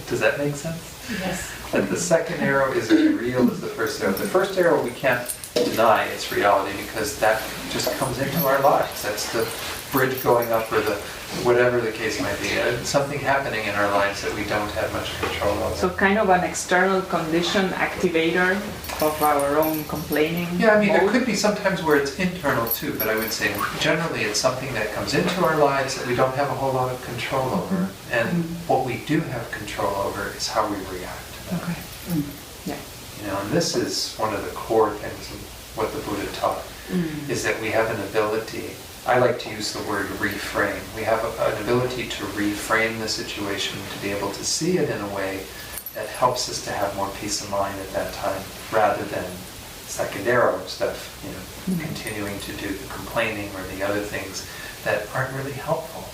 Does that make sense? Yes. That the second arrow is as real as the first arrow. The first arrow we can't deny its reality because that just comes into our lives. That's the bridge going up or the whatever the case might be. Something happening in our lives that we don't have much control over. So kind of an external condition activator of our own complaining. Yeah, I mean, there mode. could be sometimes where it's internal too, but I would say generally it's something that comes into our lives that we don't have a whole lot of control over. And what we do have control over is how we react to that. Okay. Yeah. You know, and this is one of the core things of what the Buddha taught, is that we have an ability, I like to use the word reframe. We have an ability to reframe the situation, to be able to see it in a way that helps us to have more peace of mind at that time, rather than second arrow stuff, you know, continuing to do the complaining or the other things that aren't really helpful.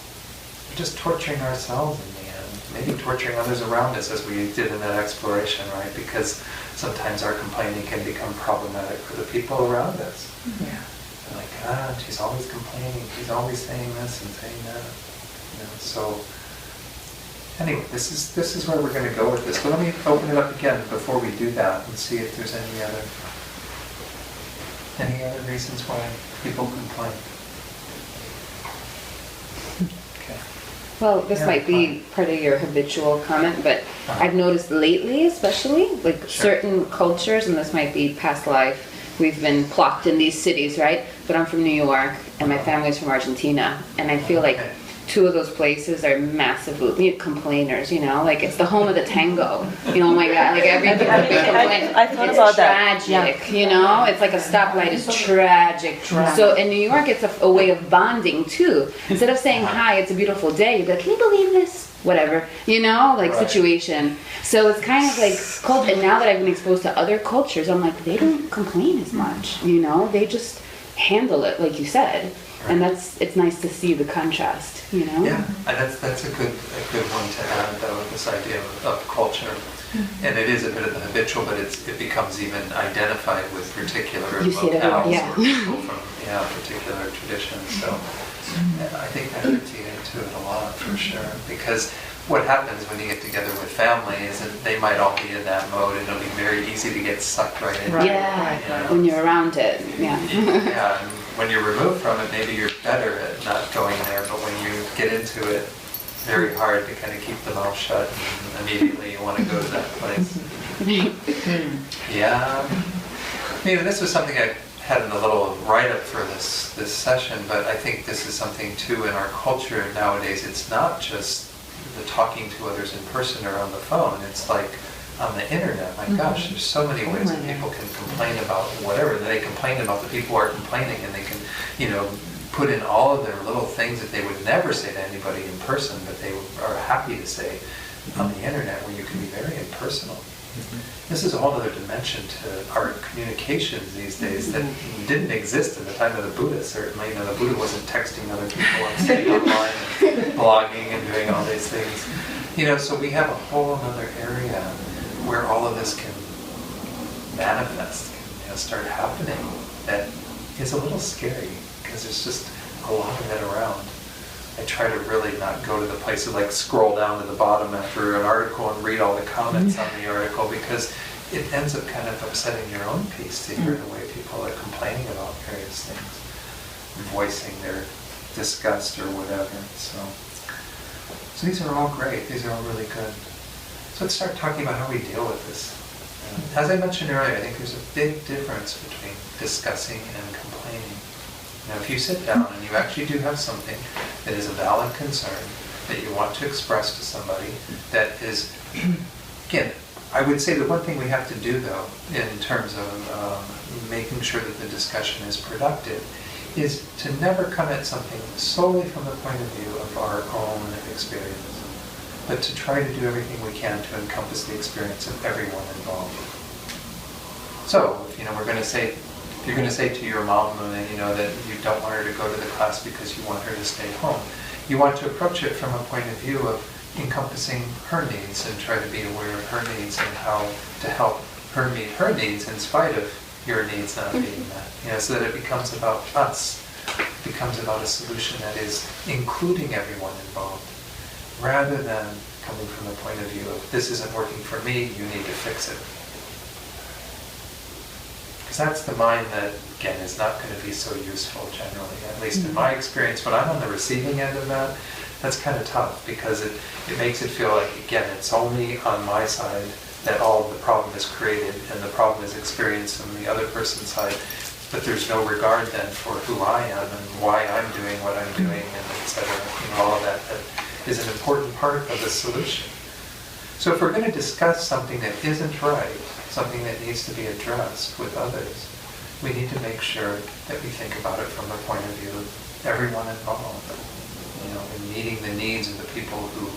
We're just torturing ourselves in the end, maybe torturing others around us as we did in that exploration, right? Because sometimes our complaining can become problematic for the people around us. Yeah. They're like, she's always complaining, she's always saying this and saying that. You know, so anyway, this is where we're going to go with this. But let me open it up again before we do that and see if there's any other reasons why people complain. Okay. Well, this might be part of your habitual comment, but I've noticed lately, especially, like certain cultures, and this might be past life, we've been plopped in these cities, right? But I'm from New York, and my family's from Argentina, and I feel like two of those places are massive complainers, you know? Like, it's the home of the tango. You know, oh my God, like every big complaint. I thought it's about that. tragic, you know? It's like a stoplight is tragic. So in New York, it's a way of bonding, too. Instead of saying, hi, it's a beautiful day, you'd be like, can you believe this? Whatever, you know, like situation. So it's kind of like culture. And now that I've been exposed to other cultures, I'm like, they don't complain as much, you know? They just handle it, like you said. And it's nice to see the contrast, you know? Yeah, and that's a good one to add, though, this idea of culture. And it is a bit of the habitual, but it becomes even identified with particular You see it everywhere, locales yeah. or people from particular traditions. So I think that fits into it a lot for sure. Because what happens when you get together with family is that they might all be in that mode, and it'll be very easy to get sucked right into it. Yeah, You know? when you're around it, yeah. Yeah, and when you're removed from it, maybe you're better at not going there, but when you get into it, very hard to kind of keep the mouth shut, and immediately you want to go to that place. Yeah. Maybe this was something I had in a little write-up for this session, but I think this is something too in our culture nowadays. It's not just the talking to others in person or on the phone, it's like on the internet. My gosh, there's so many ways that people can complain about whatever. They complain about the people who are complaining, and they can, you know, put in all of their little things that they would never say to anybody in person, but they are happy to say on the internet, where you can be very impersonal. This is a whole other dimension to our communications these days that didn't exist in the time of the Buddha, certainly. You know, the Buddha wasn't texting other people and sitting online and blogging and doing all these things. You know, so we have a whole other area where all of this can manifest, can start happening, that is a little scary because there's just a lot of it around. I try to really not go to the place to like scroll down to the bottom after an article and read all the comments on the article, because it ends up kind of upsetting your own peace to hear the way people are complaining about various things, voicing their disgust or whatever. So these are all great. These are all really good. So let's start talking about how we deal with this. As I mentioned earlier, I think there's a big difference between discussing and complaining. Now, if you sit down and you actually do have something that is a valid concern that you want to express to somebody, that is, again, I would say the one thing we have to do, though, in terms of making sure that the discussion is productive, is to never come at something solely from the point of view of our own experience, but to try to do everything we can to encompass the experience of everyone involved. So, we're going to say, if you're going to say to your mom, that you don't want her to go to the class because you want her to stay home, you want to approach it from a point of view of encompassing her needs and try to be aware of her needs and how to help her meet her needs in spite of your needs not being met. So that it becomes about us. It becomes about a solution that is including everyone involved, rather than coming from the point of view of, this isn't working for me, you need to fix it. Because that's the mind that, again, is not going to be so useful generally. At least in my experience, when I'm on the receiving end of that, that's kind of tough, because it makes it feel like, again, it's only on my side that all of the problem is created and the problem is experienced on the other person's side, but there's no regard then for who I am and why I'm doing what I'm doing, and et cetera. All of that is an important part of the solution. So if we're going to discuss something that isn't right, something that needs to be addressed with others, we need to make sure that we think about it from the point of view of everyone involved, in meeting the needs of the people who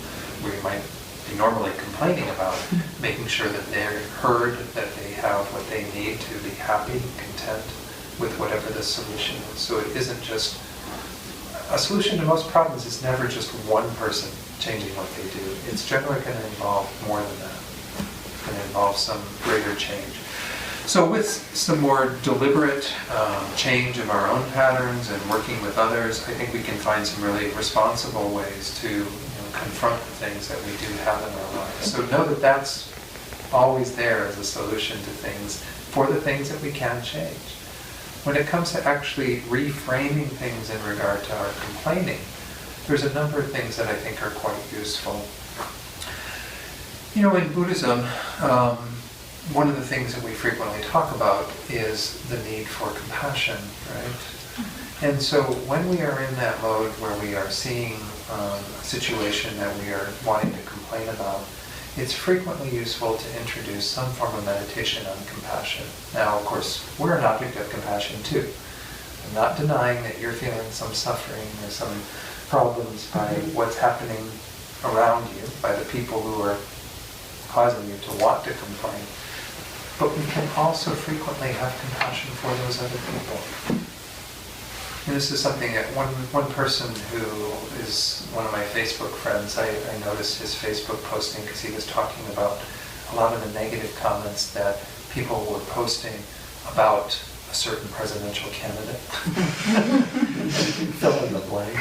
we might be normally complaining about, making sure that they're heard, that they have what they need to be happy, content with whatever the solution is. So it isn't just, a solution to most problems is never just one person changing what they do. It's generally going to involve more than that. It's going to involve some greater change. So with some more deliberate change of our own patterns and working with others, I think we can find some really responsible ways to confront the things that we do have in our lives. So know that that's always there as a solution to things, for the things that we can change. When it comes to actually reframing things in regard to our complaining, there's a number of things that I think are quite useful. In Buddhism, one of the things that we frequently talk about is the need for compassion, right? And so when we are in that mode where we are seeing a situation that we are wanting to complain about, it's frequently useful to introduce some form of meditation on compassion. Now, of course, we're an object of compassion too. I'm not denying that you're feeling some suffering or some problems by what's happening around you, by the people who are causing you to want to complain. But we can also frequently have compassion for those other people. And this is something that one person who is one of my Facebook friends, I noticed his Facebook posting because he was talking about a lot of the negative comments that people were posting about a certain presidential candidate. Fill in the blank.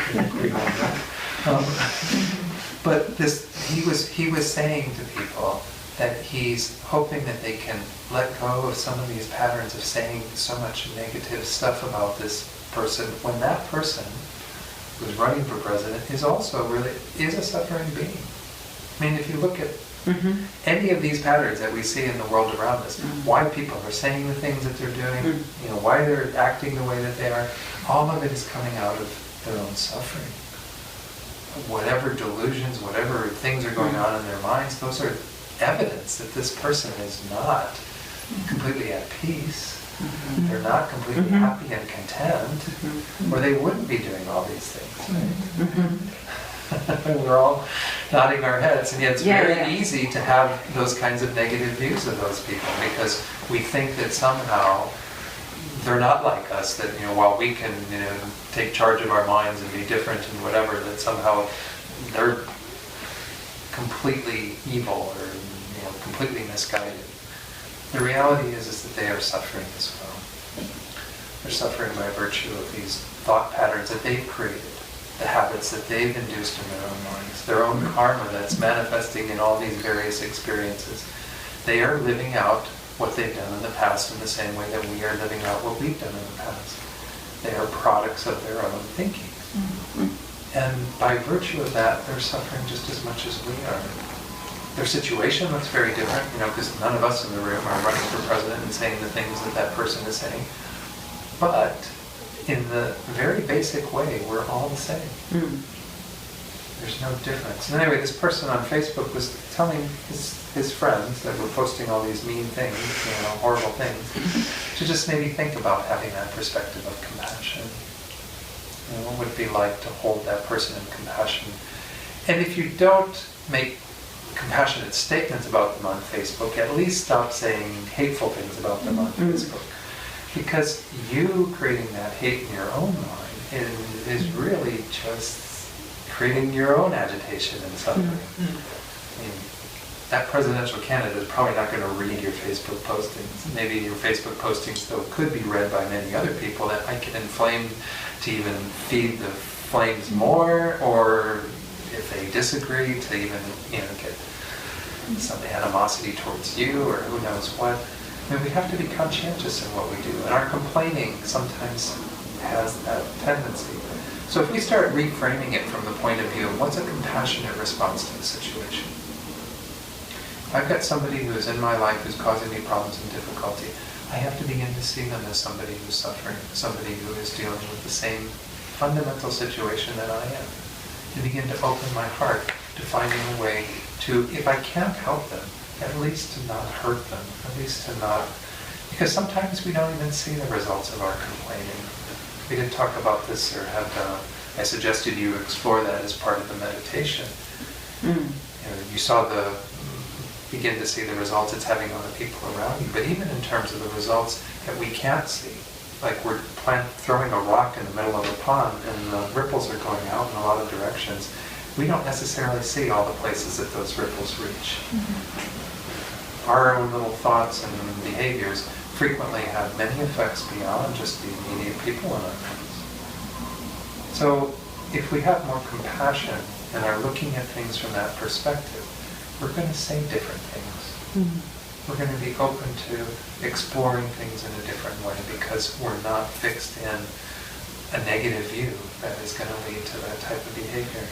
But he was saying to people that he's hoping that they can let go of some of these patterns of saying so much negative stuff about this person, when that person who's running for president is also is a suffering being. I mean, if you look at any of these patterns that we see in the world around us, why people are saying the things that they're doing, why they're acting the way that they are, all of it is coming out of their own suffering. Whatever delusions, whatever things are going on in their minds, those are evidence that this person is not completely at peace. They're not completely happy and content, or they wouldn't be doing all these things. Right? We're all nodding our heads, and yet it's very easy to have those kinds of negative views of those people, because we think that somehow they're not like us, that while we can take charge of our minds and be different and whatever, that somehow they're completely evil or completely misguided. The reality is that they are suffering as well. They're suffering by virtue of these thought patterns that they've created, the habits that they've induced in their own minds, their own karma that's manifesting in all these various experiences. They are living out what they've done in the past in the same way that we are living out what we've done in the past. They are products of their own thinking. And by virtue of that, they're suffering just as much as we are. Their situation looks very different, because none of us in the room are running for president and saying the things that that person is saying. But in the very basic way, we're all the same. There's no difference. And anyway, this person on Facebook was telling his friends that were posting all these mean things, horrible things, to just maybe think about having that perspective of compassion. What would it be like to hold that person in compassion? And if you don't make compassionate statements about them on Facebook, at least stop saying hateful things about them on Facebook. Because you creating that hate in your own mind is really just creating your own agitation and suffering. I mean, that presidential candidate is probably not going to read your Facebook postings. Maybe your Facebook postings, though, could be read by many other people that might get inflamed to even feed the flames more, or if they disagree, to even get some animosity towards you, or who knows what. I mean, we have to be conscientious in what we do, and our complaining sometimes has that tendency. So if we start reframing it from the point of view of what's a compassionate response to the situation. I've got somebody who is in my life who's causing me problems and difficulty. I have to begin to see them as somebody who's suffering, somebody who is dealing with the same fundamental situation that I am. To begin to open my heart to finding a way to, if I can't help them, at least to not hurt them, at least to not, because sometimes we don't even see the results of our complaining. We didn't talk about this, or I suggested you explore that as part of the meditation. You saw begin to see the results it's having on the people around you, but even in terms of the results that we can't see, like we're throwing a rock in the middle of a pond and the ripples are going out in a lot of directions, we don't necessarily see all the places that those ripples reach. Our own little thoughts and behaviors frequently have many effects beyond just the immediate people in our lives. So if we have more compassion and are looking at things from that perspective, we're going to say different things. We're going to be open to exploring things in a different way because we're not fixed in a negative view that is going to lead to that type of behavior.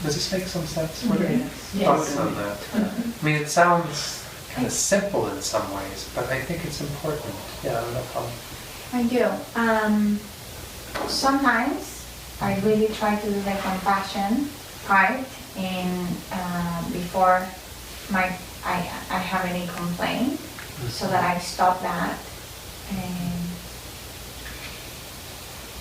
Does this make some sense? What are your thoughts on that? I mean, it sounds kind of simple in some ways, but I think it's important. Yeah, no problem. I do. Sometimes I really try to do the compassion part before I have any complaint, so that I stop that.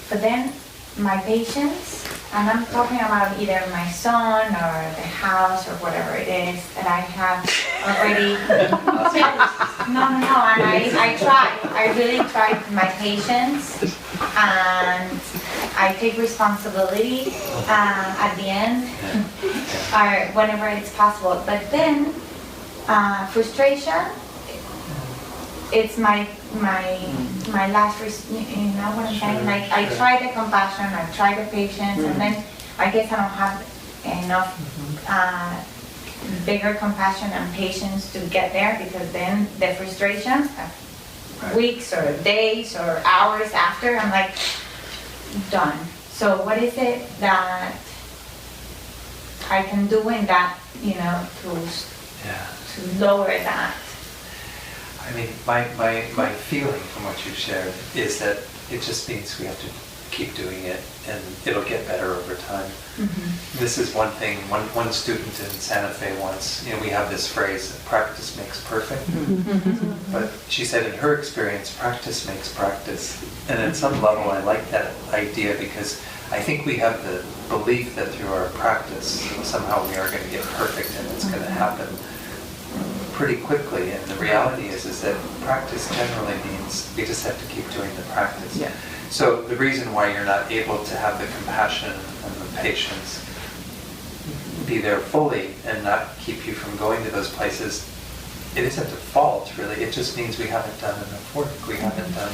But then my patience, and I'm talking about either my son or the house or whatever it is that I have already. No, and I really try my patience, and I take responsibility at the end, or whenever it's possible. But then frustration, it's my last, you know what I'm saying? Like, I try the compassion, I try the patience, and then I guess I don't have enough bigger compassion and patience to get there, because then the frustration, weeks or days or hours after, I'm like, done. So what is it that I can do in that, to lower that? I mean, my feeling from what you've shared is that it just means we have to keep doing it, and it'll get better over time. This is one thing, one student in Santa Fe once, we have this phrase, practice makes perfect. But she said in her experience, practice makes practice. And at some level, I like that idea, because I think we have the belief that through our practice, somehow we are going to get perfect and it's going to happen pretty quickly. And the reality is that practice generally means we just have to keep doing the practice. Yeah. So the reason why you're not able to have the compassion and the patience be there fully and not keep you from going to those places it isn't a fault, really. It just means we haven't done enough work. We haven't done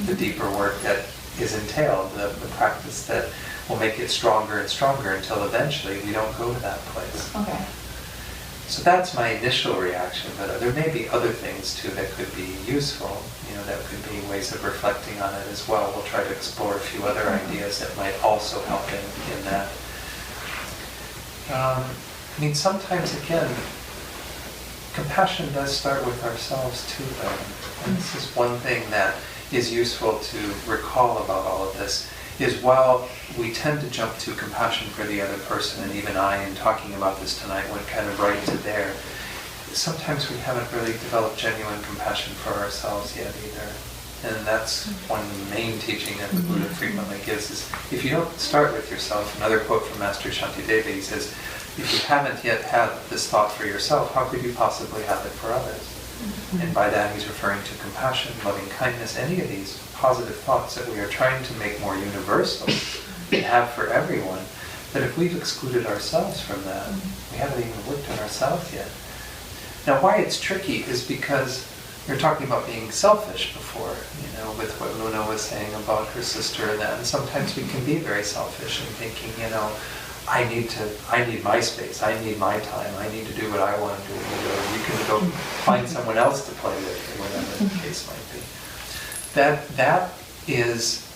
the deeper work that is entailed, the practice that will make it stronger and stronger until eventually we don't go to that place. Okay. So that's my initial reaction, but there may be other things too that could be useful, that could be ways of reflecting on it as well. We'll try to explore a few other ideas that might also help in that. Sometimes again, compassion does start with ourselves too, though. And this is one thing that is useful to recall about all of this, is while we tend to jump to compassion for the other person, and even I, in talking about this tonight, went kind of right to there, sometimes we haven't really developed genuine compassion for ourselves yet either. And that's one main teaching that the Buddha frequently gives is, if you don't start with yourself, another quote from Master Shantideva, he says, if you haven't yet had this thought for yourself, how could you possibly have it for others? And by that he's referring to compassion, loving kindness, any of these positive thoughts that we are trying to make more universal and have for everyone. That if we've excluded ourselves from that, we haven't even worked on ourselves yet. Now why it's tricky is because we were talking about being selfish before, with what Luna was saying about her sister and that. And sometimes we can be very selfish in thinking, I need my space, I need my time, I need to do what I want to do, or you can go find someone else to play with, or whatever the case might be. That is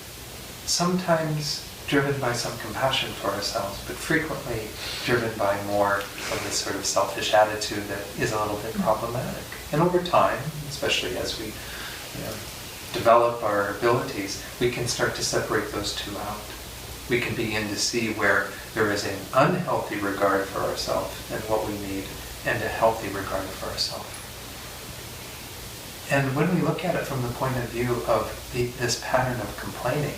sometimes driven by some compassion for ourselves, but frequently driven by more of this sort of selfish attitude that is a little bit problematic. And over time, especially as we develop our abilities, we can start to separate those two out. We can begin to see where there is an unhealthy regard for ourselves and what we need, and a healthy regard for ourselves. And when we look at it from the point of view of this pattern of complaining,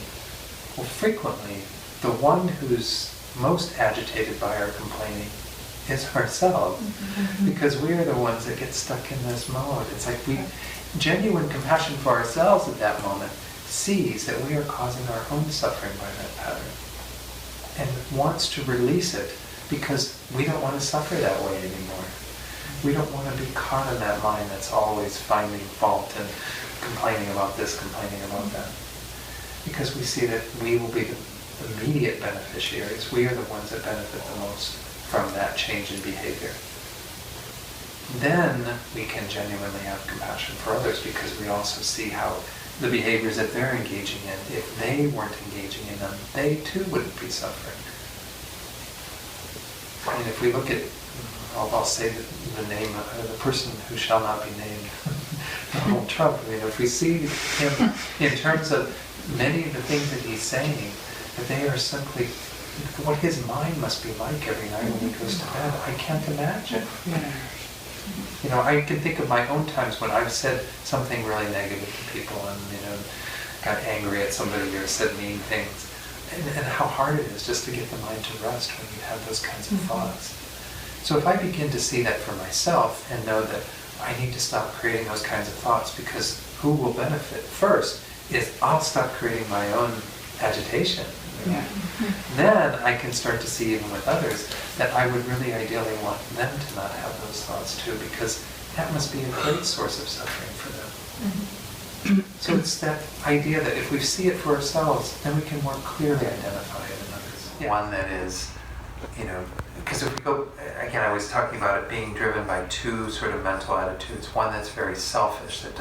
well, frequently, the one who's most agitated by our complaining is ourselves, because we are the ones that get stuck in this mode. It's like genuine compassion for ourselves at that moment sees that we are causing our own suffering by that pattern and wants to release it because we don't want to suffer that way anymore. We don't want to be caught in that mind that's always finding fault and complaining about this, complaining about that. Because we see that we will be the immediate beneficiaries. We are the ones that benefit the most from that change in behavior. Then we can genuinely have compassion for others because we also see how the behaviors that they're engaging in, if they weren't engaging in them, they too wouldn't be suffering. And if we look at, I'll say the name of the person who shall not be named, Donald Trump, if we see him in terms of many of the things that he's saying, that they are simply what his mind must be like every night when he goes to bed. I can't imagine. I can think of my own times when I've said something really negative to people and, got angry at somebody or said mean things. And how hard it is just to get the mind to rest when you have those kinds of thoughts. So if I begin to see that for myself and know that I need to stop creating those kinds of thoughts, because who will benefit first is I'll stop creating my own agitation. Then I can start to see, even with others, that I would really ideally want them to not have those thoughts too, because that must be a great source of suffering for them. So it's that idea that if we see it for ourselves, then we can more clearly identify it in others. One that is, because if we go, again, I was talking about it being driven by two sort of mental attitudes. One that's very selfish, that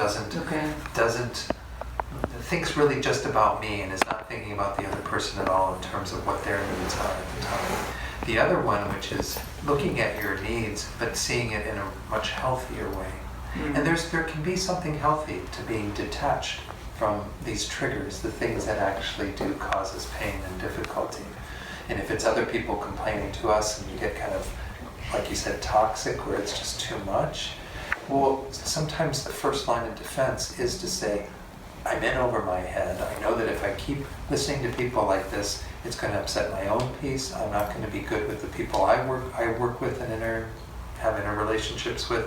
thinks really just about me and is not thinking about the other person at all in terms of what their needs are at the time. The other one, which is looking at your needs but seeing it in a much healthier way. And there can be something healthy to being detached from these triggers, the things that actually do cause us pain and difficulty. And if it's other people complaining to us and you get kind of, like you said, toxic, where it's just too much, well, sometimes the first line of defense is to say, I'm in over my head. I know that if I keep listening to people like this, it's going to upset my own peace. I'm not going to be good with the people I work with and have interrelationships with,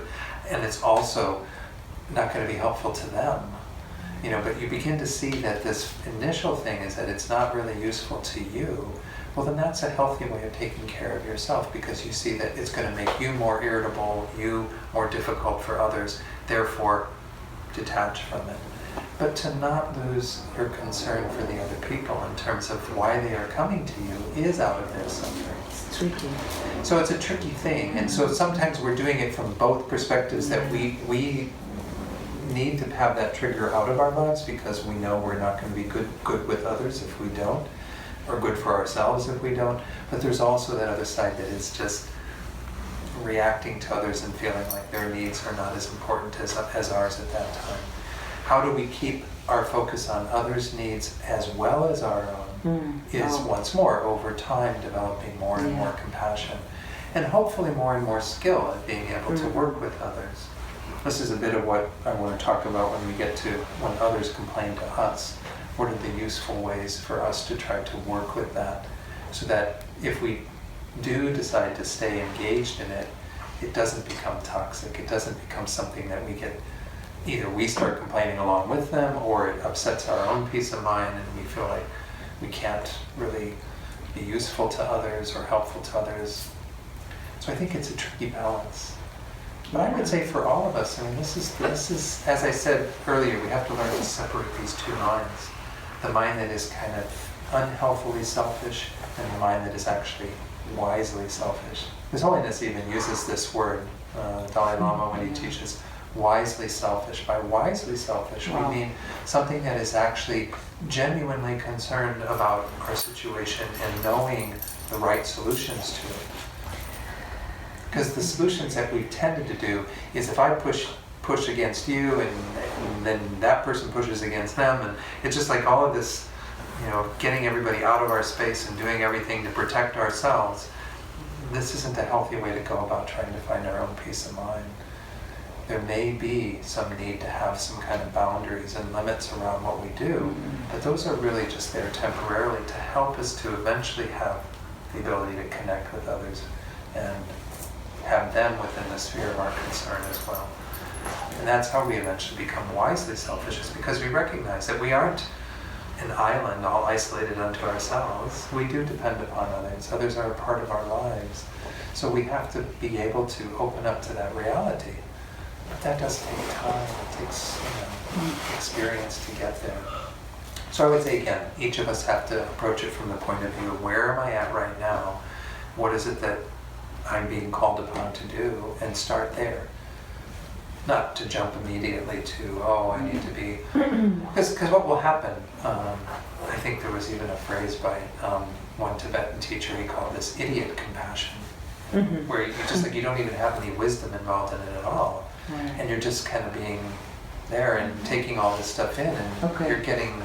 and it's also not going to be helpful to them. But you begin to see that this initial thing is that it's not really useful to you. well then that's a healthy way of taking care of yourself, because you see that it's going to make you more irritable, you more difficult for others, therefore detach from it. But to not lose your concern for the other people in terms of why they are coming to you is out of their suffering. It's tricky. So it's a tricky thing, and so sometimes we're doing it from both perspectives, that we need to have that trigger out of our lives because we know we're not going to be good with others if we don't, or good for ourselves if we don't. But there's also that other side that is just reacting to others and feeling like their needs are not as important as ours at that time. How do we keep our focus on others' needs as well as our own is once more over time developing more and more compassion, and hopefully more and more skill at being able to work with others. This is a bit of what I want to talk about when we get to when others complain to us. What are the useful ways for us to try to work with that, so that if we do decide to stay engaged in it, it doesn't become toxic. It doesn't become something that we get, either we start complaining along with them, or it upsets our own peace of mind and we feel like we can't really be useful to others or helpful to others. So I think it's a tricky balance. But I would say for all of us, I mean, this is, as I said earlier, we have to learn to separate these two minds. The mind that is kind of unhealthily selfish, and the mind that is actually wisely selfish. His Holiness even uses this word, Dalai Lama, when he teaches wisely selfish. By wisely selfish, we mean something that is actually genuinely concerned about our situation and knowing the right solutions to it. Because the solutions that we've tended to do is if I push against you and then that person pushes against them, and it's just like all of this, getting everybody out of our space and doing everything to protect ourselves. This isn't a healthy way to go about trying to find our own peace of mind. There may be some need to have some kind of boundaries and limits around what we do, but those are really just there temporarily to help us to eventually have the ability to connect with others and have them within the sphere of our concern as well. And that's how we eventually become wisely selfish, is because we recognize that we aren't an island all isolated unto ourselves. We do depend upon others. Others are a part of our lives. So we have to be able to open up to that reality. But that does take time. It takes experience to get there. So I would say, again, each of us have to approach it from the point of view of where am I at right now? What is it that I'm being called upon to do? And start there. Not to jump immediately to, I need to be... Because what will happen, I think there was even a phrase by one Tibetan teacher, he called this idiot compassion, where you don't even have any wisdom involved in it at all. And you're just kind of being there and taking all this stuff in, and you're getting...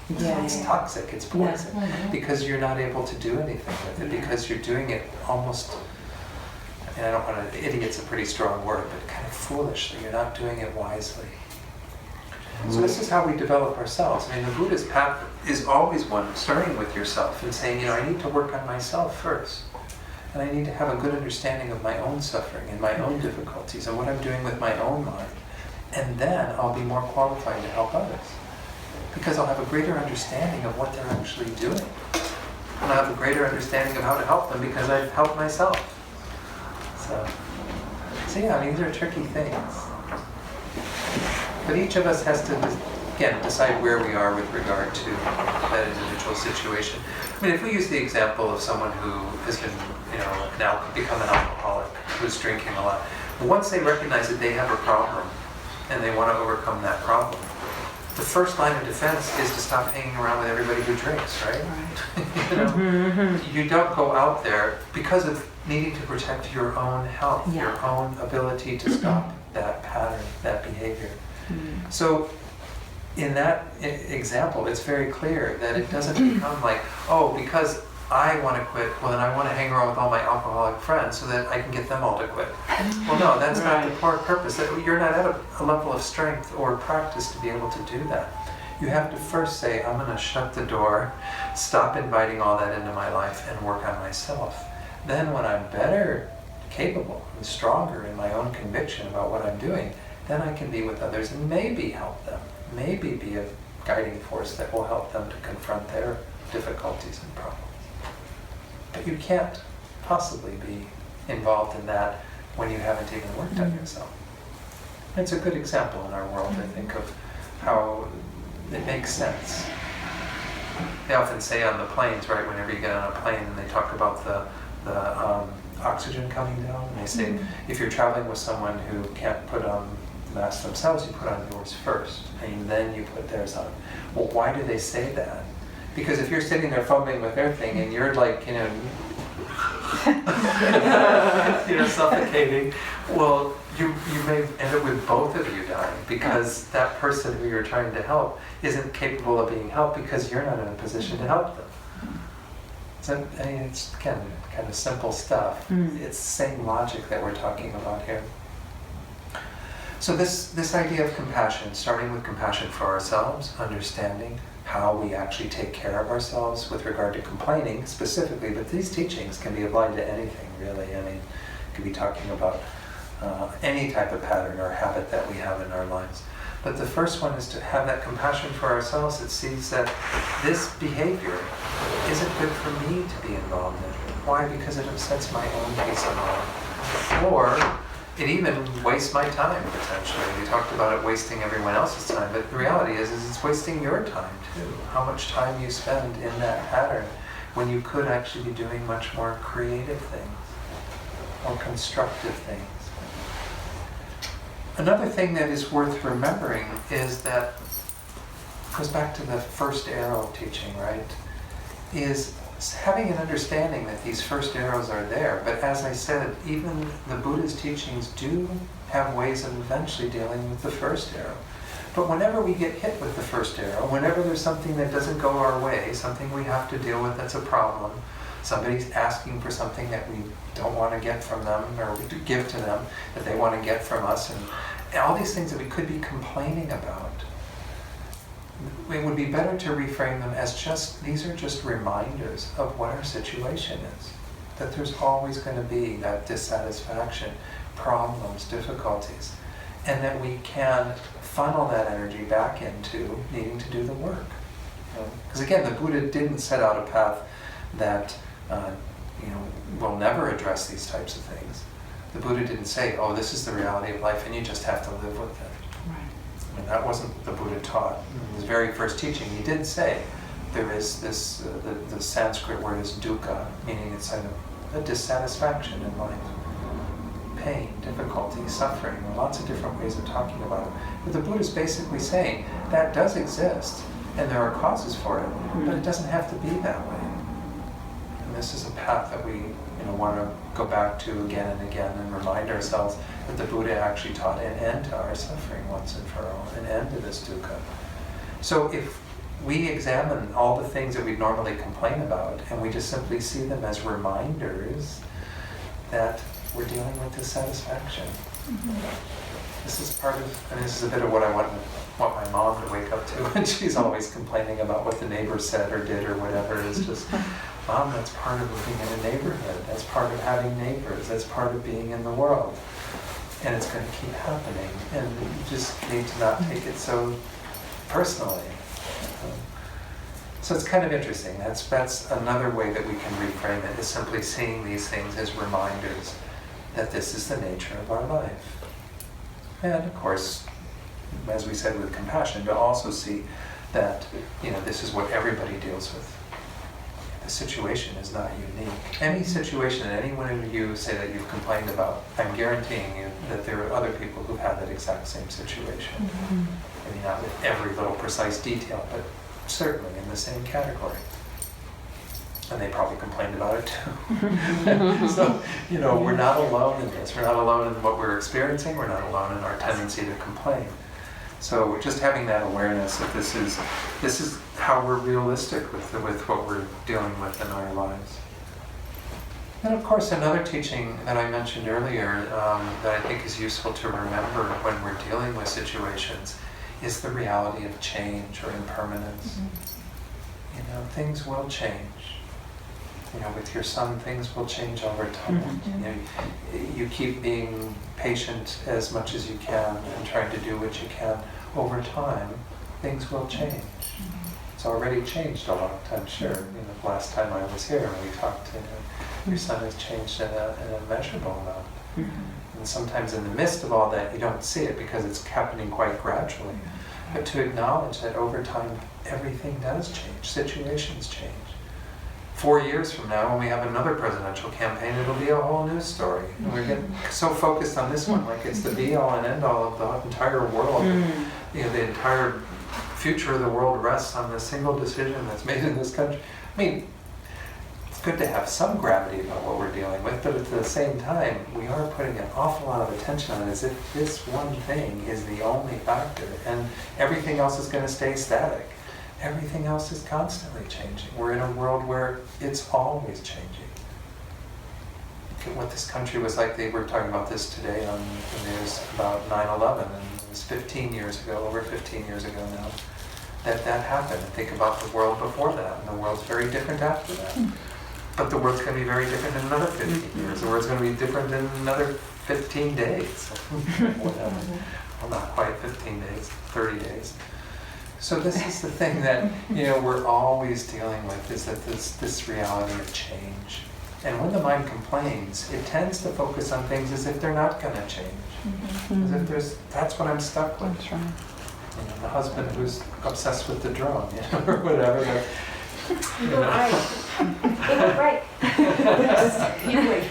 it's toxic, it's poison, because you're not able to do anything with it, because you're doing it almost... And I don't want to, idiot's a pretty strong word, but kind of foolishly. You're not doing it wisely. So this is how we develop ourselves. I mean, the Buddha's path is always one, starting with yourself and saying, I need to work on myself first. And I need to have a good understanding of my own suffering and my own difficulties and what I'm doing with my own mind. And then I'll be more qualified to help others. Because I'll have a greater understanding of what they're actually doing. And I'll have a greater understanding of how to help them because I've helped myself. So yeah, these are tricky things. But each of us has to, again, decide where we are with regard to that individual situation. I mean, if we use the example of someone who has been, become an alcoholic, who's drinking a lot, once they recognize that they have a problem and they want to overcome that problem, the first line of defense is to stop hanging around with everybody who drinks, right? You don't go out there because of needing to protect your own health, your own ability to stop that pattern, that behavior. So in that example, it's very clear that it doesn't become like, because I want to quit, well then I want to hang around with all my alcoholic friends so that I can get them all to quit. Well no, that's not the core purpose. You're not at a level of strength or practice to be able to do that. You have to first say, I'm going to shut the door, stop inviting all that into my life, and work on myself. Then when I'm better capable and stronger in my own conviction about what I'm doing, then I can be with others and maybe help them, maybe be a guiding force that will help them to confront their difficulties and problems. But you can't possibly be involved in that when you haven't even worked on yourself. It's a good example in our world, I think, of how it makes sense. They often say on the planes, right, whenever you get on a plane and they talk about the oxygen coming down, and they say if you're traveling with someone who can't put on the mask themselves, you put on yours first, and then you put theirs on. Well, why do they say that? Because if you're sitting there fumbling with their thing and you're like, suffocating, well, you may end up with both of you dying because that person who you're trying to help isn't capable of being helped because you're not in a position to help them. So, it's again kind of simple stuff. It's the same logic that we're talking about here. So this idea of compassion, starting with compassion for ourselves, understanding how we actually take care of ourselves with regard to complaining specifically, but these teachings can be applied to anything really. I mean, could be talking about any type of pattern or habit that we have in our lives. But the first one is to have that compassion for ourselves that sees that this behavior isn't good for me to be involved in. Why? Because it upsets my own peace of mind. Or it even wastes my time, potentially. We talked about it wasting everyone else's time, but the reality is it's wasting your time, too. How much time you spend in that pattern when you could actually be doing much more creative things, more constructive things. Another thing that is worth remembering is that, goes back to the first arrow teaching, right? Is having an understanding that these first arrows are there. But as I said, even the Buddha's teachings do have ways of eventually dealing with the first arrow. But whenever we get hit with the first arrow, whenever there's something that doesn't go our way, something we have to deal with that's a problem, somebody's asking for something that we don't want to get from them, or we give to them that they want to get from us, and all these things that we could be complaining about, it would be better to reframe them as these are just reminders of what our situation is. That there's always going to be that dissatisfaction, problems, difficulties, and that we can funnel that energy back into needing to do the work. Because again, the Buddha didn't set out a path that will never address these types of things. The Buddha didn't say, oh, this is the reality of life and you just have to live with it. I mean, that wasn't what the Buddha taught. In his very first teaching, he did say there is this, the Sanskrit word is dukkha, meaning it's kind of a dissatisfaction in life. Pain, difficulty, suffering, lots of different ways of talking about it. But the Buddha's basically saying that does exist and there are causes for it, but it doesn't have to be that way. And this is a path that we want to go back to again and again and remind ourselves that the Buddha actually taught an end to our suffering once and for all, an end to this dukkha. So if we examine all the things that we normally complain about and we just simply see them as reminders that we're dealing with dissatisfaction. This is part of, and this is a bit of what I want my mom to wake up to, and she's always complaining about what the neighbor said or did or whatever. It's just, Mom, that's part of living in a neighborhood. That's part of having neighbors. That's part of being in the world. And it's going to keep happening. And you just need to not take it so personally. So it's kind of interesting. That's another way that we can reframe it, is simply seeing these things as reminders that this is the nature of our life. And of course, as we said with compassion, to also see that this is what everybody deals with. The situation is not unique. Any situation that any one of you say that you've complained about, I'm guaranteeing you that there are other people who've had that exact same situation. Maybe not with every little precise detail, but certainly in the same category. And they probably complained about it too. So, we're not alone in this. We're not alone in what we're experiencing. We're not alone in our tendency to complain. So just having that awareness that this is how we're realistic with what we're dealing with in our lives. And of course, another teaching that I mentioned earlier that I think is useful to remember when we're dealing with situations is the reality of change or impermanence. Things will change. With your son, things will change over time. You keep being patient as much as you can and trying to do what you can. Over time, things will change. it's already changed a lot, I'm sure. The last time I was here, we talked, your son has changed in a measurable amount. And sometimes in the midst of all that, you don't see it because it's happening quite gradually. But to acknowledge that over time, everything does change, situations change. 4 years from now, when we have another presidential campaign, it'll be a whole new story. And we're getting so focused on this one, like it's the be-all and end-all of the entire world. The entire future of the world rests on a single decision that's made in this country. I mean, it's good to have some gravity about what we're dealing with, but at the same time, we are putting an awful lot of attention on it as if this one thing is the only factor, and everything else is going to stay static. Everything else is constantly changing. We're in a world where it's always changing. Look at what this country was like. They were talking about this today on the news about 9/11, and it was 15 years ago, over 15 years ago now, that happened. And think about the world before that, and the world's very different after that. But the world's going to be very different in another 15 years. The world's going to be different in another 15 days. Whatever. Well, not quite 15 days, 30 days. So this is the thing that we're always dealing with, is that this reality of change. And when the mind complains, it tends to focus on things as if they're not going to change. As if that's what I'm stuck with. That's right. The husband who's obsessed with the drone, or whatever. You were right. You were right. You were.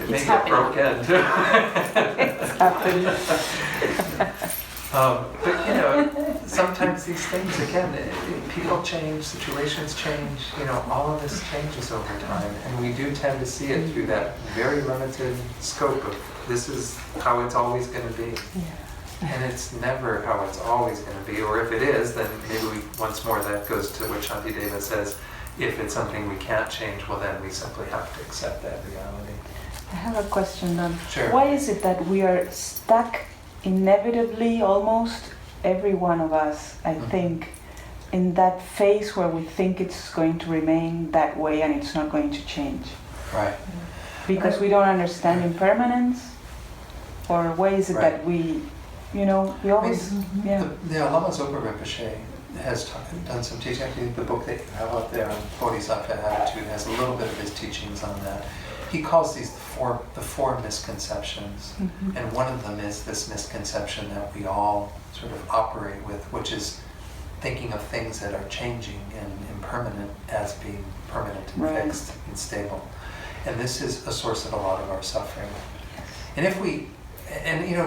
It may get broken. It's happening. But sometimes these things, again, people change, situations change, all of this changes over time. And we do tend to see it through that very limited scope of this is how it's always going to be. And it's never how it's always going to be. Or if it is, then maybe once more that goes to what Shantideva says, if it's something we can't change, well then we simply have to accept that reality. I have a question, Don. Sure. Why is it that we are stuck inevitably, almost every one of us, I think, in that phase where we think it's going to remain that way and it's not going to change? Right. Because we don't understand impermanence? Or why is it Right. that we always, The Lama Zopa Rinpoche has done some teaching. I think the book that you have up there on Bodhisattva attitude has a little bit of his teachings on that. He calls these the four misconceptions, and one of them is this misconception that we all sort of operate with, which is thinking of things that are changing and impermanent as being permanent and Right. fixed and stable. And this is a source of a lot of our suffering. And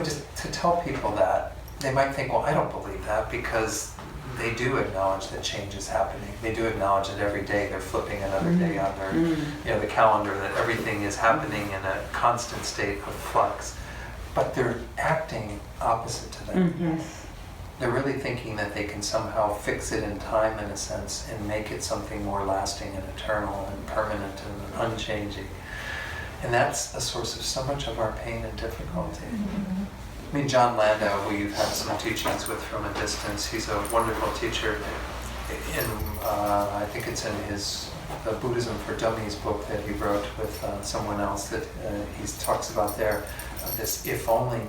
just to tell people that, they might think, well, I don't believe that, because they do acknowledge that change is happening. They do acknowledge that every day they're flipping another day on their, the calendar, that everything is happening in a constant state of flux. But they're acting opposite to that. They're really thinking that they can somehow fix it in time, in a sense, and make it something more lasting and eternal and permanent and unchanging. And that's a source of so much of our pain and difficulty. I mean, John Landau, who you've had some teachings with from a distance, he's a wonderful teacher. I think it's in his Buddhism for Dummies book that he wrote with someone else, that he talks about there, this if only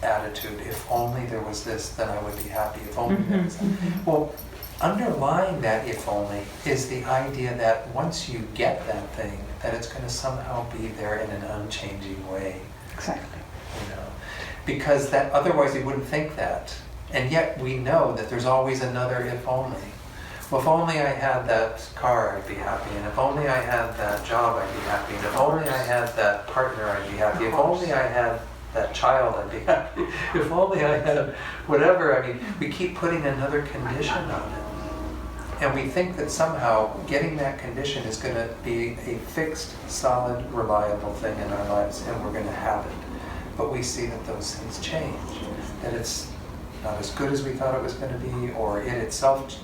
attitude. If only there was this, then I would be happy. If only there was that. Well, underlying that if only is the idea that once you get that thing, that it's going to somehow be there in an unchanging way. Exactly. Because that otherwise you wouldn't think that. And yet we know that there's always another if only. Well, if only I had that car, I'd be happy. And if only I had that job, I'd be happy. And if only I had that partner, I'd be happy. If only I had that child, I'd be happy. If only I had whatever. I mean, we keep putting another condition on it. And we think that somehow getting that condition is going to be a fixed, solid, reliable thing in our lives, and we're going to have it. But we see that those things change, that it's not as good as we thought it was going to be, or it itself,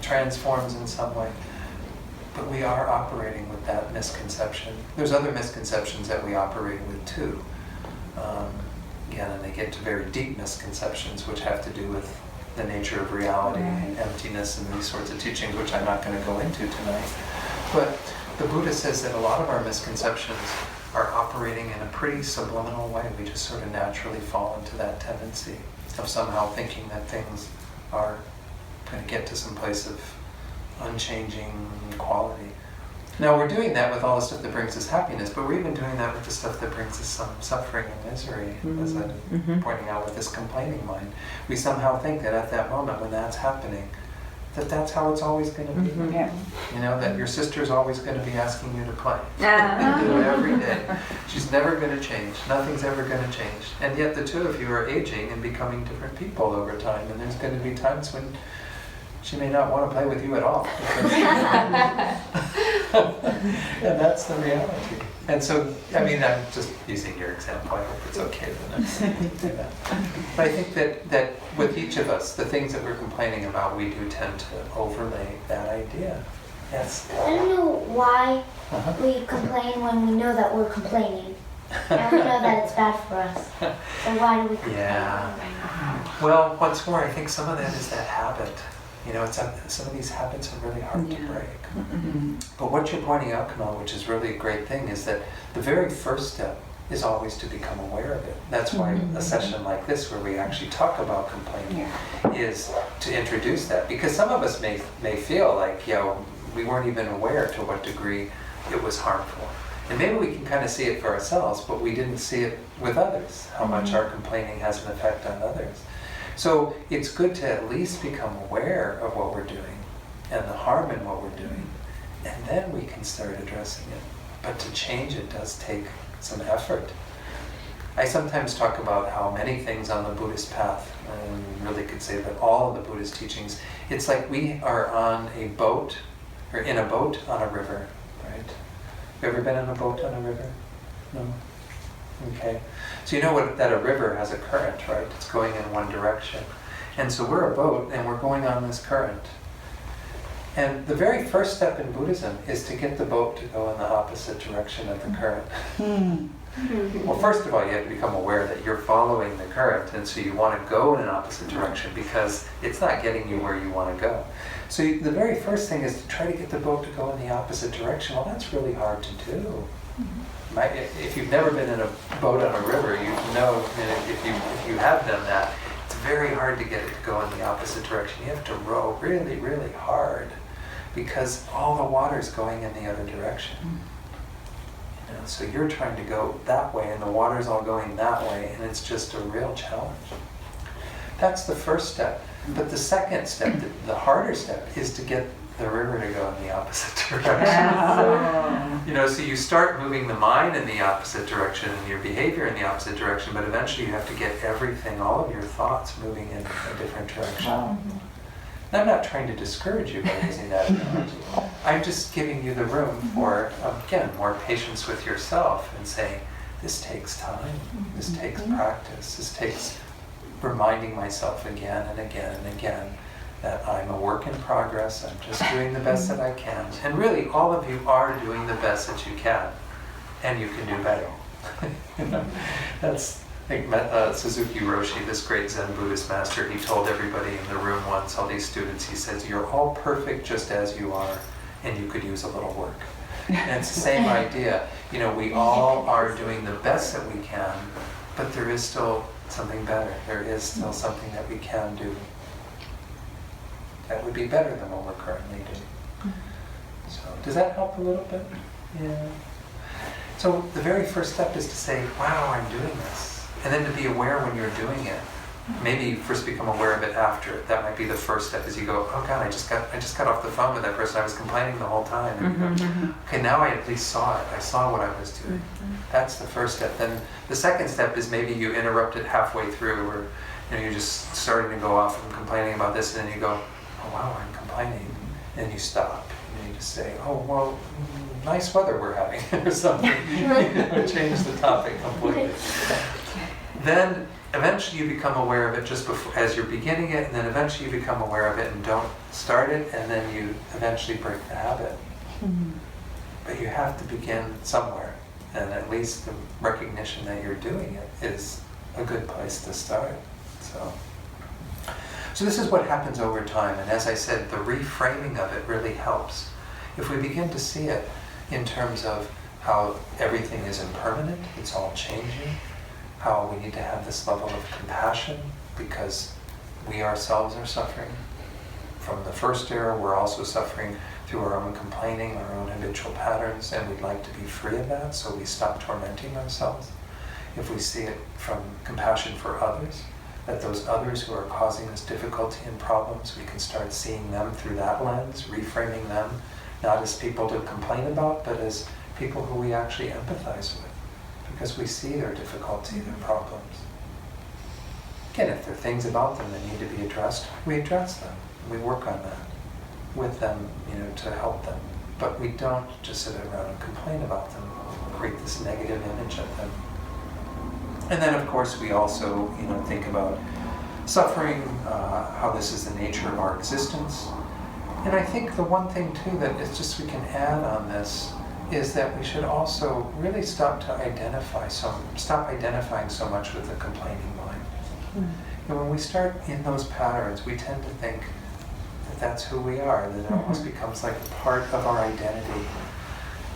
transforms in some way. But we are operating with that misconception. There's other misconceptions that we operate with too. Again, and they get to very deep misconceptions, which have to do with the nature of reality and emptiness and these sorts of teachings, which I'm not going to go into tonight. But the Buddha says that a lot of our misconceptions are operating in a pretty subliminal way. We just sort of naturally fall into that tendency of somehow thinking that things are going to get to some place of unchanging quality. Now we're doing that with all the stuff that brings us happiness, but we're even doing that with the stuff that brings us some suffering and misery, as I'm pointing out with this complaining mind. We somehow think that at that moment when that's happening, that that's how it's always going to be. Yeah. You know, that your sister's always going to be asking you to play. Ah. You do it every day. She's never going to change. Nothing's ever going to change. And yet the two of you are aging and becoming different people over time. And there's going to be times when she may not want to play with you at all. And that's the reality. And so, I mean, I'm just using your example. I hope it's okay that I'm saying that. But I think that with each of us, the things that we're complaining about, we do tend to overlay that idea. Yes? I don't know why Uh-huh. we complain when we know that we're complaining. And we know that it's bad for us. So why do we complain? Yeah. Well, once more, I think some of that is that habit. You know, some of these habits are really hard to break. But what you're pointing out, Kamal, which is really a great thing, is that the very first step is always to become aware of it. That's why a session like this, where we actually talk about complaining, is to introduce that. Because some of us may feel like, we weren't even aware to what degree it was harmful. And maybe we can kind of see it for ourselves, but we didn't see it with others, how much our complaining has an effect on others. So it's good to at least become aware of what we're doing and the harm in what we're doing, and then we can start addressing it. But to change it does take some effort. I sometimes talk about how many things on the Buddhist path, and really could say that all of the Buddhist teachings, it's like we are on a boat, or in a boat on a river, right? You ever been in a boat on a river? No? Okay. So you know that a river has a current, right? It's going in one direction. And so we're a boat and we're going on this current. And the very first step in Buddhism is to get the boat to go in the opposite direction of the current. Well, first of all, you have to become aware that you're following the current, and so you want to go in an opposite direction because it's not getting you where you want to go. So the very first thing is to try to get the boat to go in the opposite direction. Well, that's really hard to do. If you've never been in a boat on a river, you know, if you have done that, it's very hard to get it to go in the opposite direction. You have to row really, really hard because all the water's going in the other direction. You know, so you're trying to go that way and the water's all going that way, and it's just a real challenge. That's the first step. But the second step, the harder step, is to get the river to go in the opposite direction. You know, so you start moving the mind in the opposite direction and your behavior in the opposite direction, but eventually you have to get everything, all of your thoughts moving in a different direction. And I'm not trying to discourage you by using that analogy. I'm just giving you the room for, again, more patience with yourself and saying, this takes time, this takes practice, this takes reminding myself again and again and again that I'm a work in progress, I'm just doing the best that I can. And really, all of you are doing the best that you can, and you can do better. You know, that's, I think Suzuki Roshi, this great Zen Buddhist master, he told everybody in the room once, all these students, he says, you're all perfect just as you are, and you could use a little work. And it's the same idea. You know, we all are doing the best that we can, but there is still something better. There is still something that we can do that would be better than what we're currently doing. So, does that help a little bit? Yeah. So the very first step is to say, wow, I'm doing this. And then to be aware when you're doing it. Maybe first become aware of it after. That might be the first step, is you go, oh God, I just got off the phone with that person. I was complaining the whole time. And you go, okay, now I at least saw it. I saw what I was doing. That's the first step. Then the second step is maybe you interrupt it halfway through, or you're just starting to go off and complaining about this, and then you go, oh wow, I'm complaining. And you stop. And you just say, oh, well, nice weather we're having, or something. Change the topic completely. Then eventually you become aware of it just before, as you're beginning it, and then eventually you become aware of it and don't start it, and then you eventually break the habit. But you have to begin somewhere, and at least the recognition that you're doing it is a good place to start. So this is what happens over time, and as I said, the reframing of it really helps. If we begin to see it in terms of how everything is impermanent, it's all changing, how we need to have this level of compassion because we ourselves are suffering from the first era. We're also suffering through our own complaining, our own habitual patterns, and we'd like to be free of that, so we stop tormenting ourselves. If we see it from compassion for others, that those others who are causing us difficulty and problems, we can start seeing them through that lens, reframing them, not as people to complain about, but as people who we actually empathize with, because we see their difficulty, their problems. Again, if there are things about them that need to be addressed, we address them. We work on that with them, to help them. But we don't just sit around and complain about them, create this negative image of them. And then, of course, we also, think about suffering, how this is the nature of our existence. And I think the one thing, too, that is just we can add on this is that we should also really stop identifying so much with the complaining mind. And when we start in those patterns, we tend to think that that's who we are, that it almost becomes like a part of our identity.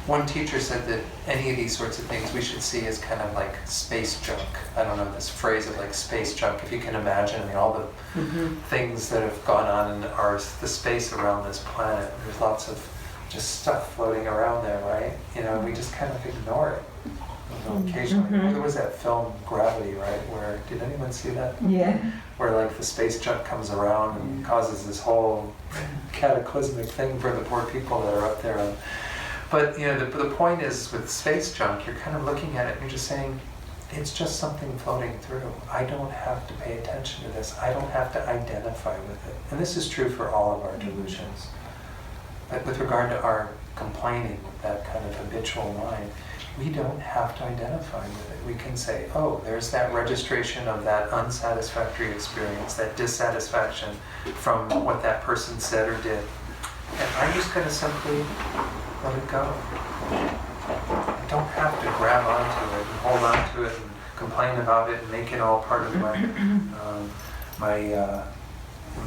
One teacher said that any of these sorts of things we should see as kind of like space junk. I don't know, this phrase of like space junk, if you can imagine, all the things that have gone on in the space around this planet. There's lots of just stuff floating around there, right? We just kind of ignore it. Occasionally, there was that film Gravity, right? Where, did anyone see that? Yeah. Where like the space junk comes around and causes this whole cataclysmic thing for the poor people that are up there. But the point is, with space junk, you're kind of looking at it and you're just saying, it's just something floating through. I don't have to pay attention to this. I don't have to identify with it. And this is true for all of our delusions. But with regard to our complaining, that kind of habitual mind, we don't have to identify with it. We can say, oh, there's that registration of that unsatisfactory experience, that dissatisfaction from what that person said or did. And I'm just going to simply let it go. I don't have to grab onto it and hold onto it and complain about it and make it all part of my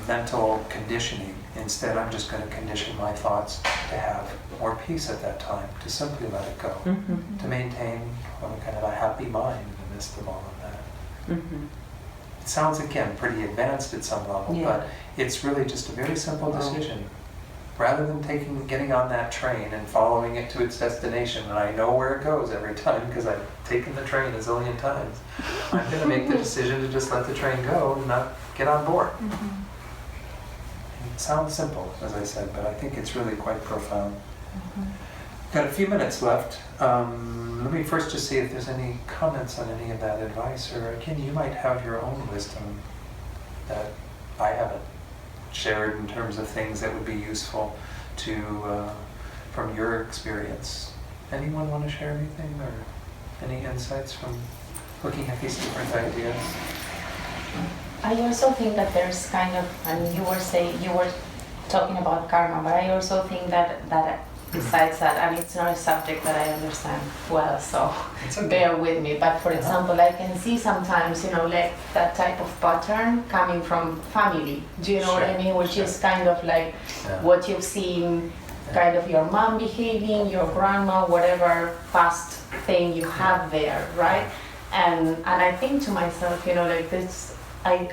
mental conditioning. Instead, I'm just going to condition my thoughts to have more peace at that time, to simply let it go, to maintain kind of a happy mind in the midst of all of that. It sounds, again, pretty advanced at some level, but it's really just a very simple decision. Rather than getting on that train and following it to its destination, and I know where it goes every time because I've taken the train a zillion times, I'm going to make the decision to just let the train go and not get on board. It sounds simple, as I said, but I think it's really quite profound. Got a few minutes left. Let me first just see if there's any comments on any of that advice, or again, you might have your own wisdom that I haven't shared in terms of things that would be useful to from your experience. Anyone want to share anything or any insights from looking at these different ideas? I also think that there's kind of, and you were talking about karma, but I also think that besides that, and it's not a subject that I understand well, so bear with me. But for example, I can see sometimes, like that type of pattern coming from family. Do you know what I mean? Which is kind of like what you've seen, kind of your mom behaving, your grandma, whatever past thing you have there, right? And I think to myself, like this. I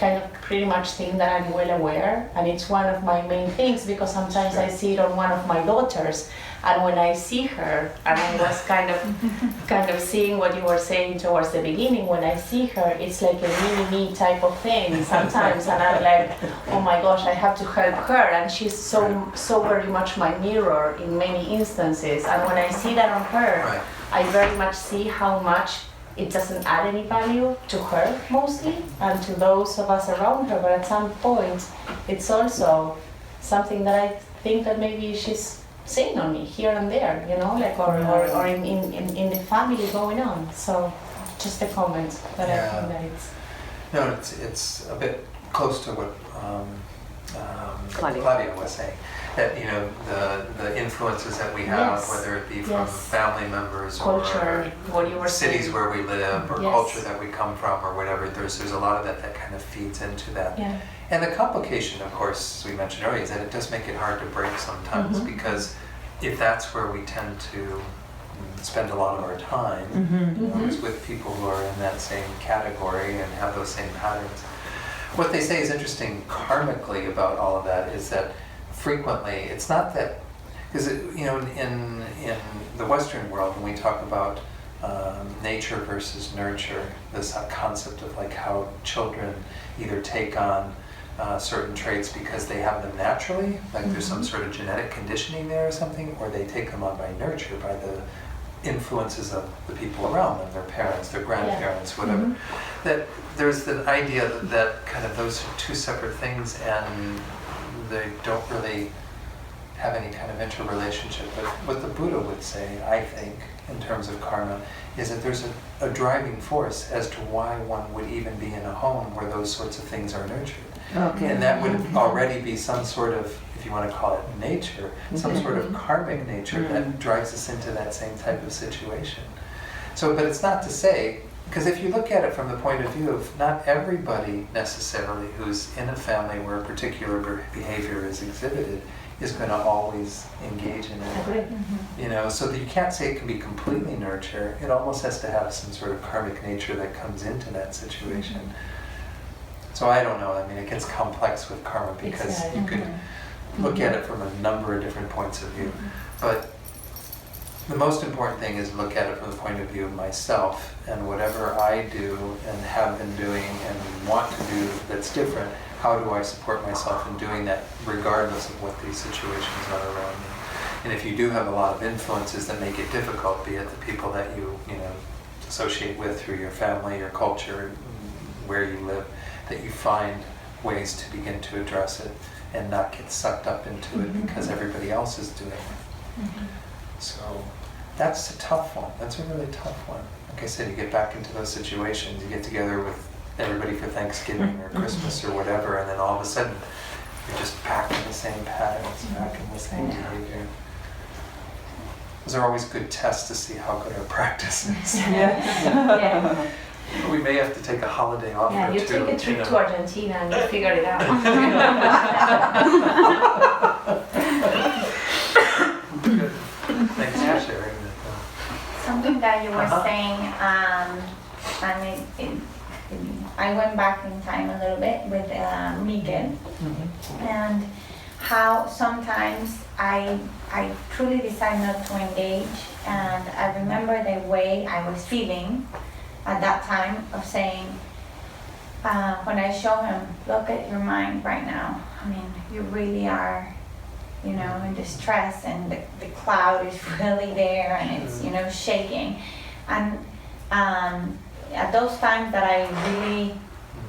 kind of pretty much think that I'm well aware, and it's one of my main things because sometimes I see it on one of my daughters, and when I see her, and I was kind of seeing what you were saying towards the beginning, when I see her, it's like a mini-me type of thing sometimes, and I'm like, oh my gosh, I have to help her, and she's so very much my mirror in many instances, and when I see that on her, I very much see how much it doesn't add any value to her mostly and to those of us around her, but at some point it's also something that I think that maybe she's saying on me here and there, or in the family going on. So just a comment that I think that it's... No, it's a bit close to what Claudia was saying. That the influences that we have, whether it be from family members culture, or cities where we live, or culture that we come from, or whatever, there's a lot of that kind of feeds into that. And the complication, of course, as we mentioned earlier, is that it does make it hard to break sometimes, because if that's where we tend to spend a lot of our time, is with people who are in that same category and have those same patterns. What they say is interesting karmically about all of that is that frequently it's not that, because in the Western world when we talk about nature versus nurture, this concept of like how children either take on certain traits because they have them naturally, like there's some sort of genetic conditioning there or something, or they take them on by nurture, by the influences of the people around them, their parents, their grandparents, whatever. That there's the idea that kind of those are two separate things and they don't really have any kind of interrelationship. But what the Buddha would say, I think, in terms of karma, is that there's a driving force as to why one would even be in a home where those sorts of things are nurtured. Okay. And that would already be some sort of, if you want to call it nature, some sort of karmic nature that drives us into that same type of situation. So, but it's not to say, because if you look at it from the point of view of not everybody necessarily who's in a family where a particular behavior is exhibited is going to always engage in it. So that you can't say it can be completely nurture. It almost has to have some sort of karmic nature that comes into that situation. So I don't know, I mean, it gets complex with karma because you could look at it from a number of different points of view. But the most important thing is look at it from the point of view of myself, and whatever I do and have been doing and want to do that's different, how do I support myself in doing that regardless of what these situations are around me. And if you do have a lot of influences that make it difficult, be it the people that you associate with through your family, your culture, where you live, that you find ways to begin to address it and not get sucked up into it because everybody else is doing it. So that's a tough one. That's a really tough one. Like I said, you get back into those situations, you get together with everybody for Thanksgiving or Christmas or whatever, and then all of a sudden you're just back in the same patterns, back in the same behavior. Those are always good tests to see how good our practice is. We may have to take a holiday off or you two. take a trip to Argentina and you figure it out. Good. Thanks for sharing that. Something that you were saying, I went back in time a little bit with Miguel, and how sometimes I truly decide not to engage, and I remember the way I was feeling at that time of saying, when I show him, look at your mind right now. I mean, you really are, in distress, and the cloud is really there, and it's, shaking. And at those times that I really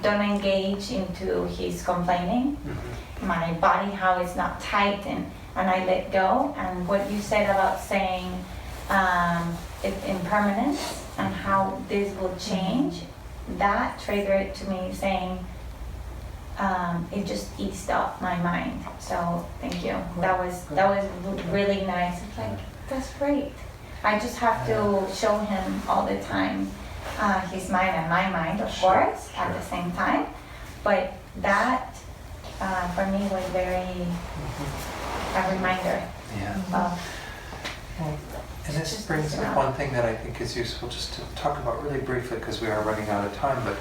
don't engage into his complaining, my body, how it's not tight, and I let go. And what you said about saying impermanence and how this will change, that triggered to me saying, it just eased up my mind. So thank you. That was really nice. It's like, that's great. I just have to show him all the time his mind and my mind, of course, at the same time. But that for me was a reminder of. And this brings up one thing that I think is useful just to talk about really briefly, because we are running out of time, but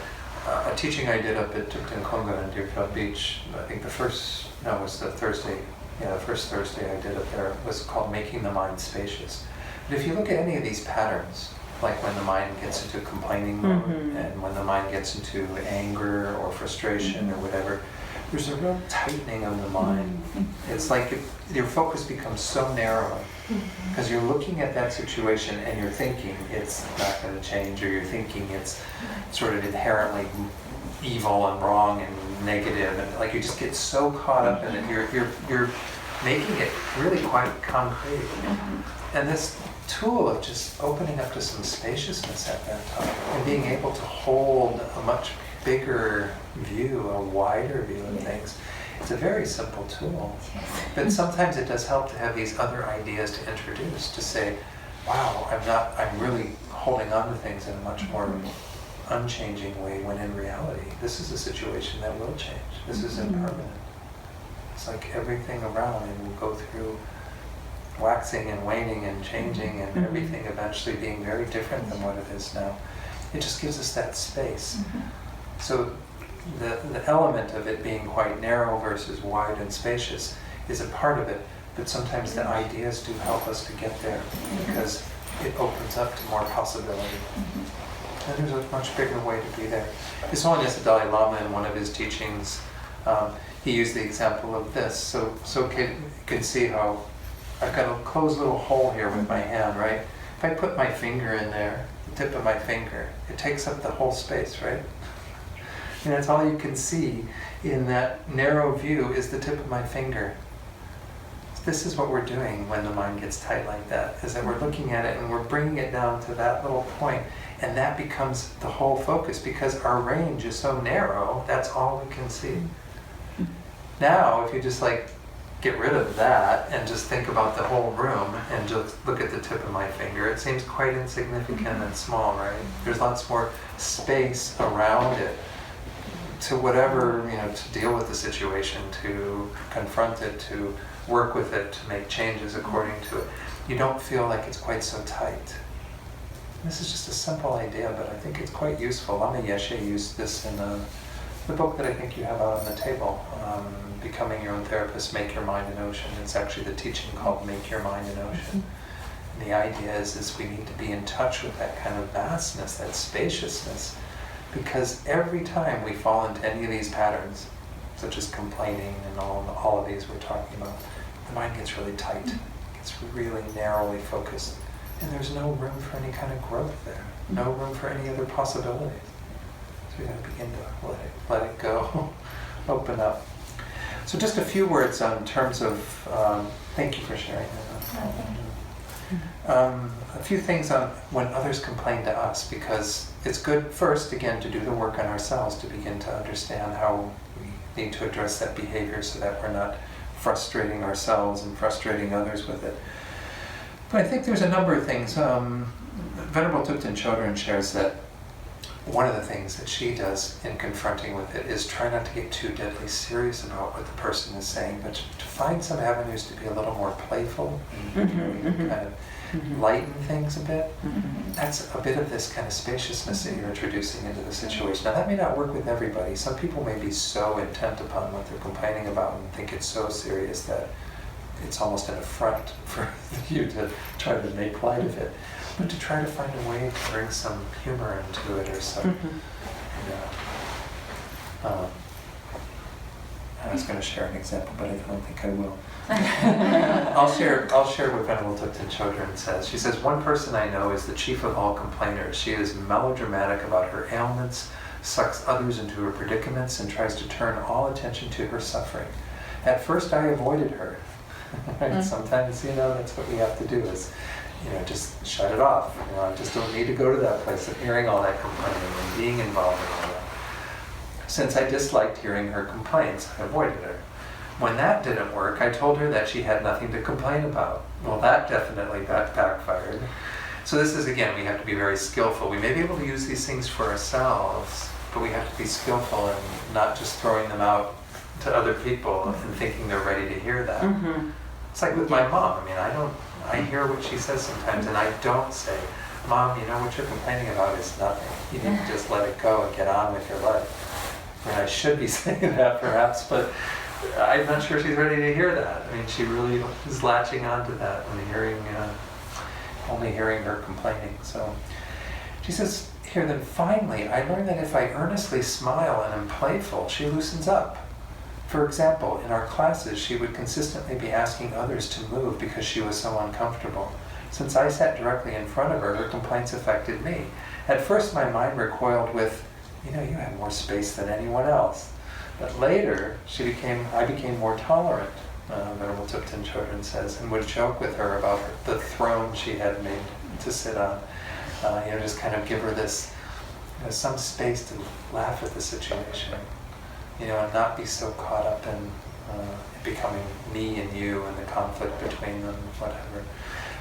a teaching I did up at Tuktankonga in Deerfield Beach, I think the first Thursday I did up there was called Making the Mind Spacious. But if you look at any of these patterns, like when the mind gets into complaining mode, and when the mind gets into anger or frustration or whatever, there's a real tightening of the mind. It's like your focus becomes so narrow because you're looking at that situation and you're thinking it's not going to change, or you're thinking it's sort of inherently evil and wrong and negative, and like you just get so caught up in it. You're making it really quite concrete. And this tool of just opening up to some spaciousness at that time and being able to hold a much bigger view, a wider view of things. It's a very simple tool. But sometimes it does help to have these other ideas to introduce, to say, wow, I'm really holding on to things in a much more unchanging way, when in reality, this is a situation that will change. This is impermanent. It's like everything around it will go through waxing and waning and changing, and everything eventually being very different than what it is now. It just gives us that space. So the element of it being quite narrow versus wide and spacious is a part of it, but sometimes the ideas do help us to get there because it opens up to more possibility. And there's a much bigger way to be there. His Holiness the Dalai Lama, in one of his teachings, he used the example of this. So you can see how I've got a closed little hole here with my hand, right? If I put my finger in there, the tip of my finger, it takes up the whole space, right? And that's all you can see in that narrow view is the tip of my finger. This is what we're doing when the mind gets tight like that, is that we're looking at it and we're bringing it down to that little point, and that becomes the whole focus because our range is so narrow, that's all we can see. Now, if you just like get rid of that and just think about the whole room and just look at the tip of my finger, it seems quite insignificant and small, right? There's lots more space around it to whatever, to deal with the situation, to confront it, to work with it, to make changes according to it. You don't feel like it's quite so tight. This is just a simple idea, but I think it's quite useful. Lama Yeshe used this in the book that I think you have out on the table, Becoming Your Own Therapist, Make Your Mind an Ocean. It's actually the teaching called Make Your Mind an Ocean. And the idea is we need to be in touch with that kind of vastness, that spaciousness, because every time we fall into any of these patterns, such as complaining and all of these we're talking about, the mind gets really tight, gets really narrowly focused, and there's no room for any kind of growth there, no room for any other possibilities. So we got to begin to let it go, open up. So just a few words on terms of, thank you for sharing that. A few things on when others complain to us, because it's good first, again, to do the work on ourselves to begin to understand how we need to address that behavior so that we're not frustrating ourselves and frustrating others with it. But I think there's a number of things. Venerable Thupten Chodron shares that one of the things that she does in confronting with it is try not to get too deadly serious about what the person is saying, but to find some avenues to be a little more playful and kind of lighten things a bit. That's a bit of this kind of spaciousness that you're introducing into the situation. Now that may not work with everybody. Some people may be so intent upon what they're complaining about and think it's so serious that it's almost an affront for you to try to make light of it. But to try to find a way to bring some humor into it or some, I was going to share an example, but I don't think I will. I'll share what Venerable Thupten Chodron says. She says, one person I know is the chief of all complainers. She is melodramatic about her ailments, sucks others into her predicaments, and tries to turn all attention to her suffering. At first I avoided her. Right? Sometimes, that's what we have to do is, just shut it off. I just don't need to go to that place of hearing all that complaining and being involved in all that. Since I disliked hearing her complaints, I avoided her. When that didn't work, I told her that she had nothing to complain about. Well, that definitely backfired. So this is, again, we have to be very skillful. We may be able to use these things for ourselves, but we have to be skillful and not just throwing them out to other people and thinking they're ready to hear that. It's like with my mom. I hear what she says sometimes, and I don't say, Mom, what you're complaining about is nothing. You need to just let it go and get on with your life. I should be saying that perhaps, but I'm not sure she's ready to hear that. She really is latching onto that and only hearing her complaining. So she says here, then finally, I learned that if I earnestly smile and am playful, she loosens up. For example, in our classes, she would consistently be asking others to move because she was so uncomfortable. Since I sat directly in front of her, her complaints affected me. At first, my mind recoiled with, you have more space than anyone else. But later, I became more tolerant, Venerable Thupten Chodron says, and would joke with her about the throne she had made to sit on. Just kind of give her this, some space to laugh at the situation. And not be so caught up in becoming me and you and the conflict between them, whatever.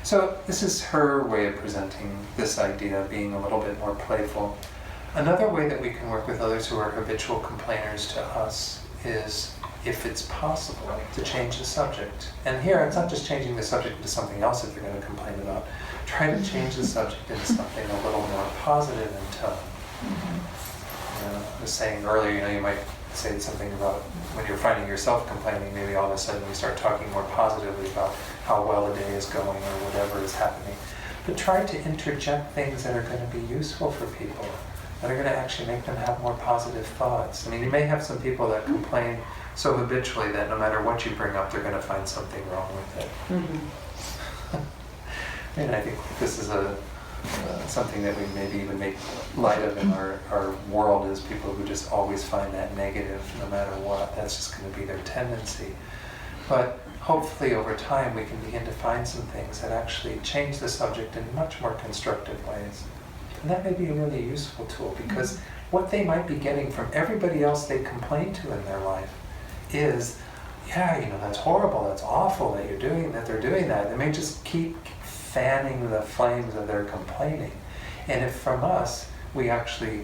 So this is her way of presenting this idea of being a little bit more playful. Another way that we can work with others who are habitual complainers to us is, if it's possible, to change the subject. And here, it's not just changing the subject into something else that they're going to complain about. Try to change the subject into something a little more positive in tone. I was saying earlier, you might say something about when you're finding yourself complaining, maybe all of a sudden we start talking more positively about how well the day is going or whatever is happening. But try to interject things that are going to be useful for people, that are going to actually make them have more positive thoughts. I mean, you may have some people that complain so habitually that no matter what you bring up, they're going to find something wrong with it. And I think this is something that we maybe even make light of in our world, is people who just always find that negative no matter what. That's just going to be their tendency. But hopefully over time we can begin to find some things that actually change the subject in much more constructive ways. And that may be a really useful tool, because what they might be getting from everybody else they complain to in their life is, yeah, that's horrible, that's awful that you're doing that, they're doing that. They may just keep fanning the flames of their complaining. And if from us, we actually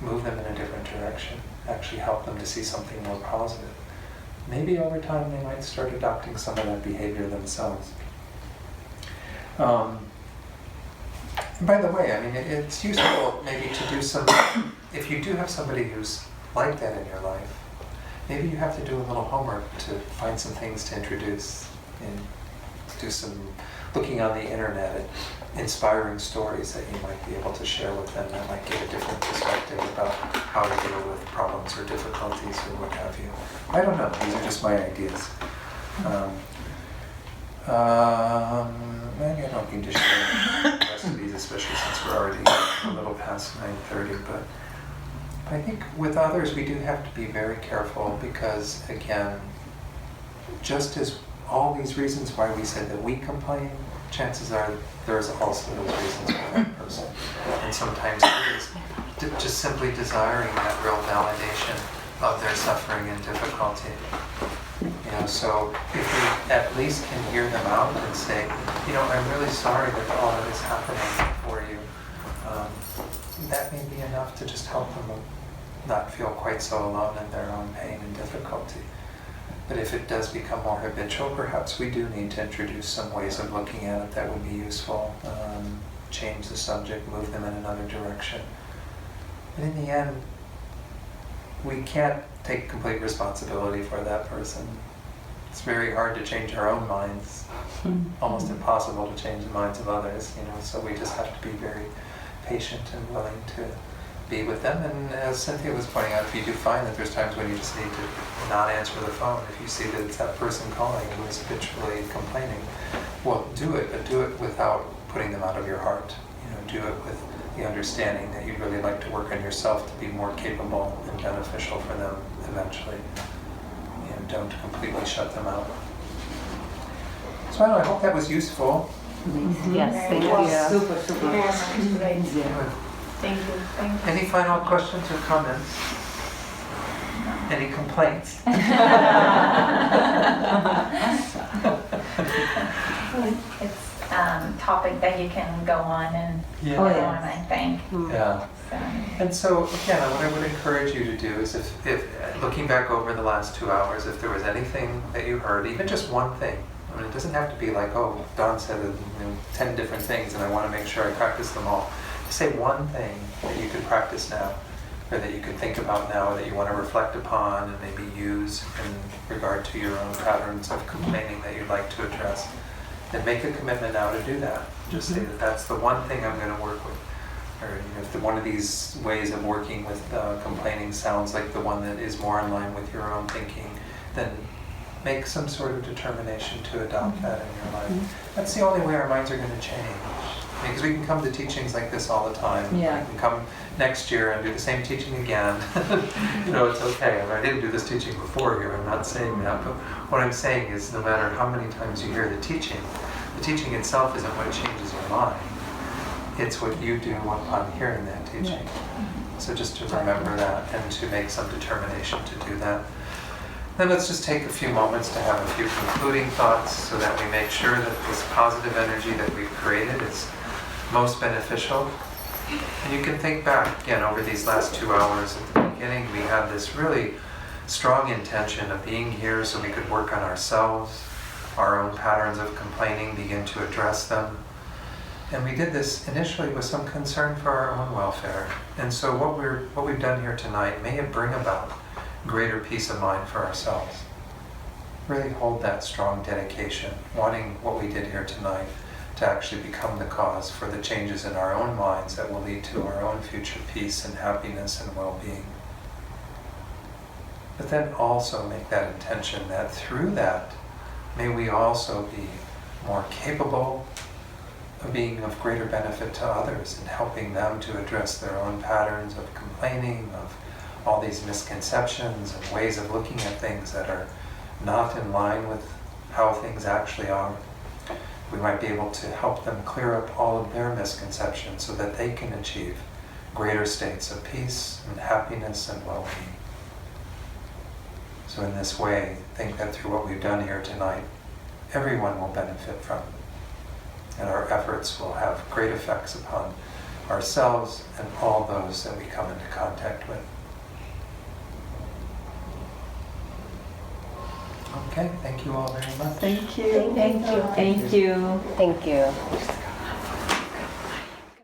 move them in a different direction, actually help them to see something more positive, maybe over time they might start adopting some of that behavior themselves. And by the way, I mean, it's useful maybe to do some, if you do have somebody who's like that in your life, maybe you have to do a little homework to find some things to introduce and do some looking on the internet at inspiring stories that you might be able to share with them that might give a different perspective about how to deal with problems or difficulties or what have you. I don't know, these are just my ideas. Maybe I don't need to share the rest of these, especially since we're already a little past 9:30, but I think with others we do have to be very careful, because again, just as all these reasons why we said that we complain, chances are there's also those reasons for that person. And sometimes it is just simply desiring that real validation of their suffering and difficulty. So if we at least can hear them out and say, I'm really sorry that all of this is happening for you, that may be enough to just help them not feel quite so alone in their own pain and difficulty. But if it does become more habitual, perhaps we do need to introduce some ways of looking at it that would be useful, change the subject, move them in another direction. But in the end, we can't take complete responsibility for that person. It's very hard to change our own minds, almost impossible to change the minds of others, so we just have to be very patient and willing to be with them. And as Cynthia was pointing out, if you do find that there's times when you just need to not answer the phone, if you see that it's that person calling who is habitually complaining, well, do it, but do it without putting them out of your heart. Do it with the understanding that you'd really like to work on yourself to be more capable and beneficial for them eventually. Don't completely shut them out. So I hope that was useful. Yes, thank you. Super. Great. Good. Thank you. Any final questions or comments? Any complaints? It's topic that you can go on and Yeah. go on, I think. Yeah. So, And so again, what I would encourage you to do is if looking back over the last 2 hours, if there was anything that you heard, even just one thing, I mean, it doesn't have to be like, oh, Don said 10 different things and I want to make sure I practice them all. Just say one thing that you could practice now, or that you could think about now, or that you want to reflect upon and maybe use in regard to your own patterns of complaining that you'd like to address. Then make a commitment now to do that. Just say that that's the one thing I'm going to work with. Or if one of these ways of working with complaining sounds like the one that is more in line with your own thinking, then make some sort of determination to adopt that in your life. That's the only way our minds are going to change. Because we can come to teachings like this all the time. Yeah. We can come next year and do the same teaching again. It's okay. I didn't do this teaching before here, I'm not saying that. But what I'm saying is no matter how many times you hear the teaching itself isn't what changes your mind. It's what you do upon hearing that teaching. So just to remember that and to make some determination to do that. Then let's just take a few moments to have a few concluding thoughts so that we make sure that this positive energy that we've created is most beneficial. And you can think back again over these last 2 hours. At the beginning, we had this really strong intention of being here so we could work on ourselves, our own patterns of complaining, begin to address them. And we did this initially with some concern for our own welfare. And so what we've done here tonight, may it bring about greater peace of mind for ourselves. Really hold that strong dedication, wanting what we did here tonight to actually become the cause for the changes in our own minds that will lead to our own future peace and happiness and well-being. But then also make that intention that through that, may we also be more capable of being of greater benefit to others and helping them to address their own patterns of complaining, of all these misconceptions and ways of looking at things that are not in line with how things actually are. We might be able to help them clear up all of their misconceptions so that they can achieve greater states of peace and happiness and well-being. So in this way, think that through what we've done here tonight, everyone will benefit from it. And our efforts will have great effects upon ourselves and all those that we come into contact with. Okay, thank you all very much. Thank you. Thank you. Thank you. Thank you.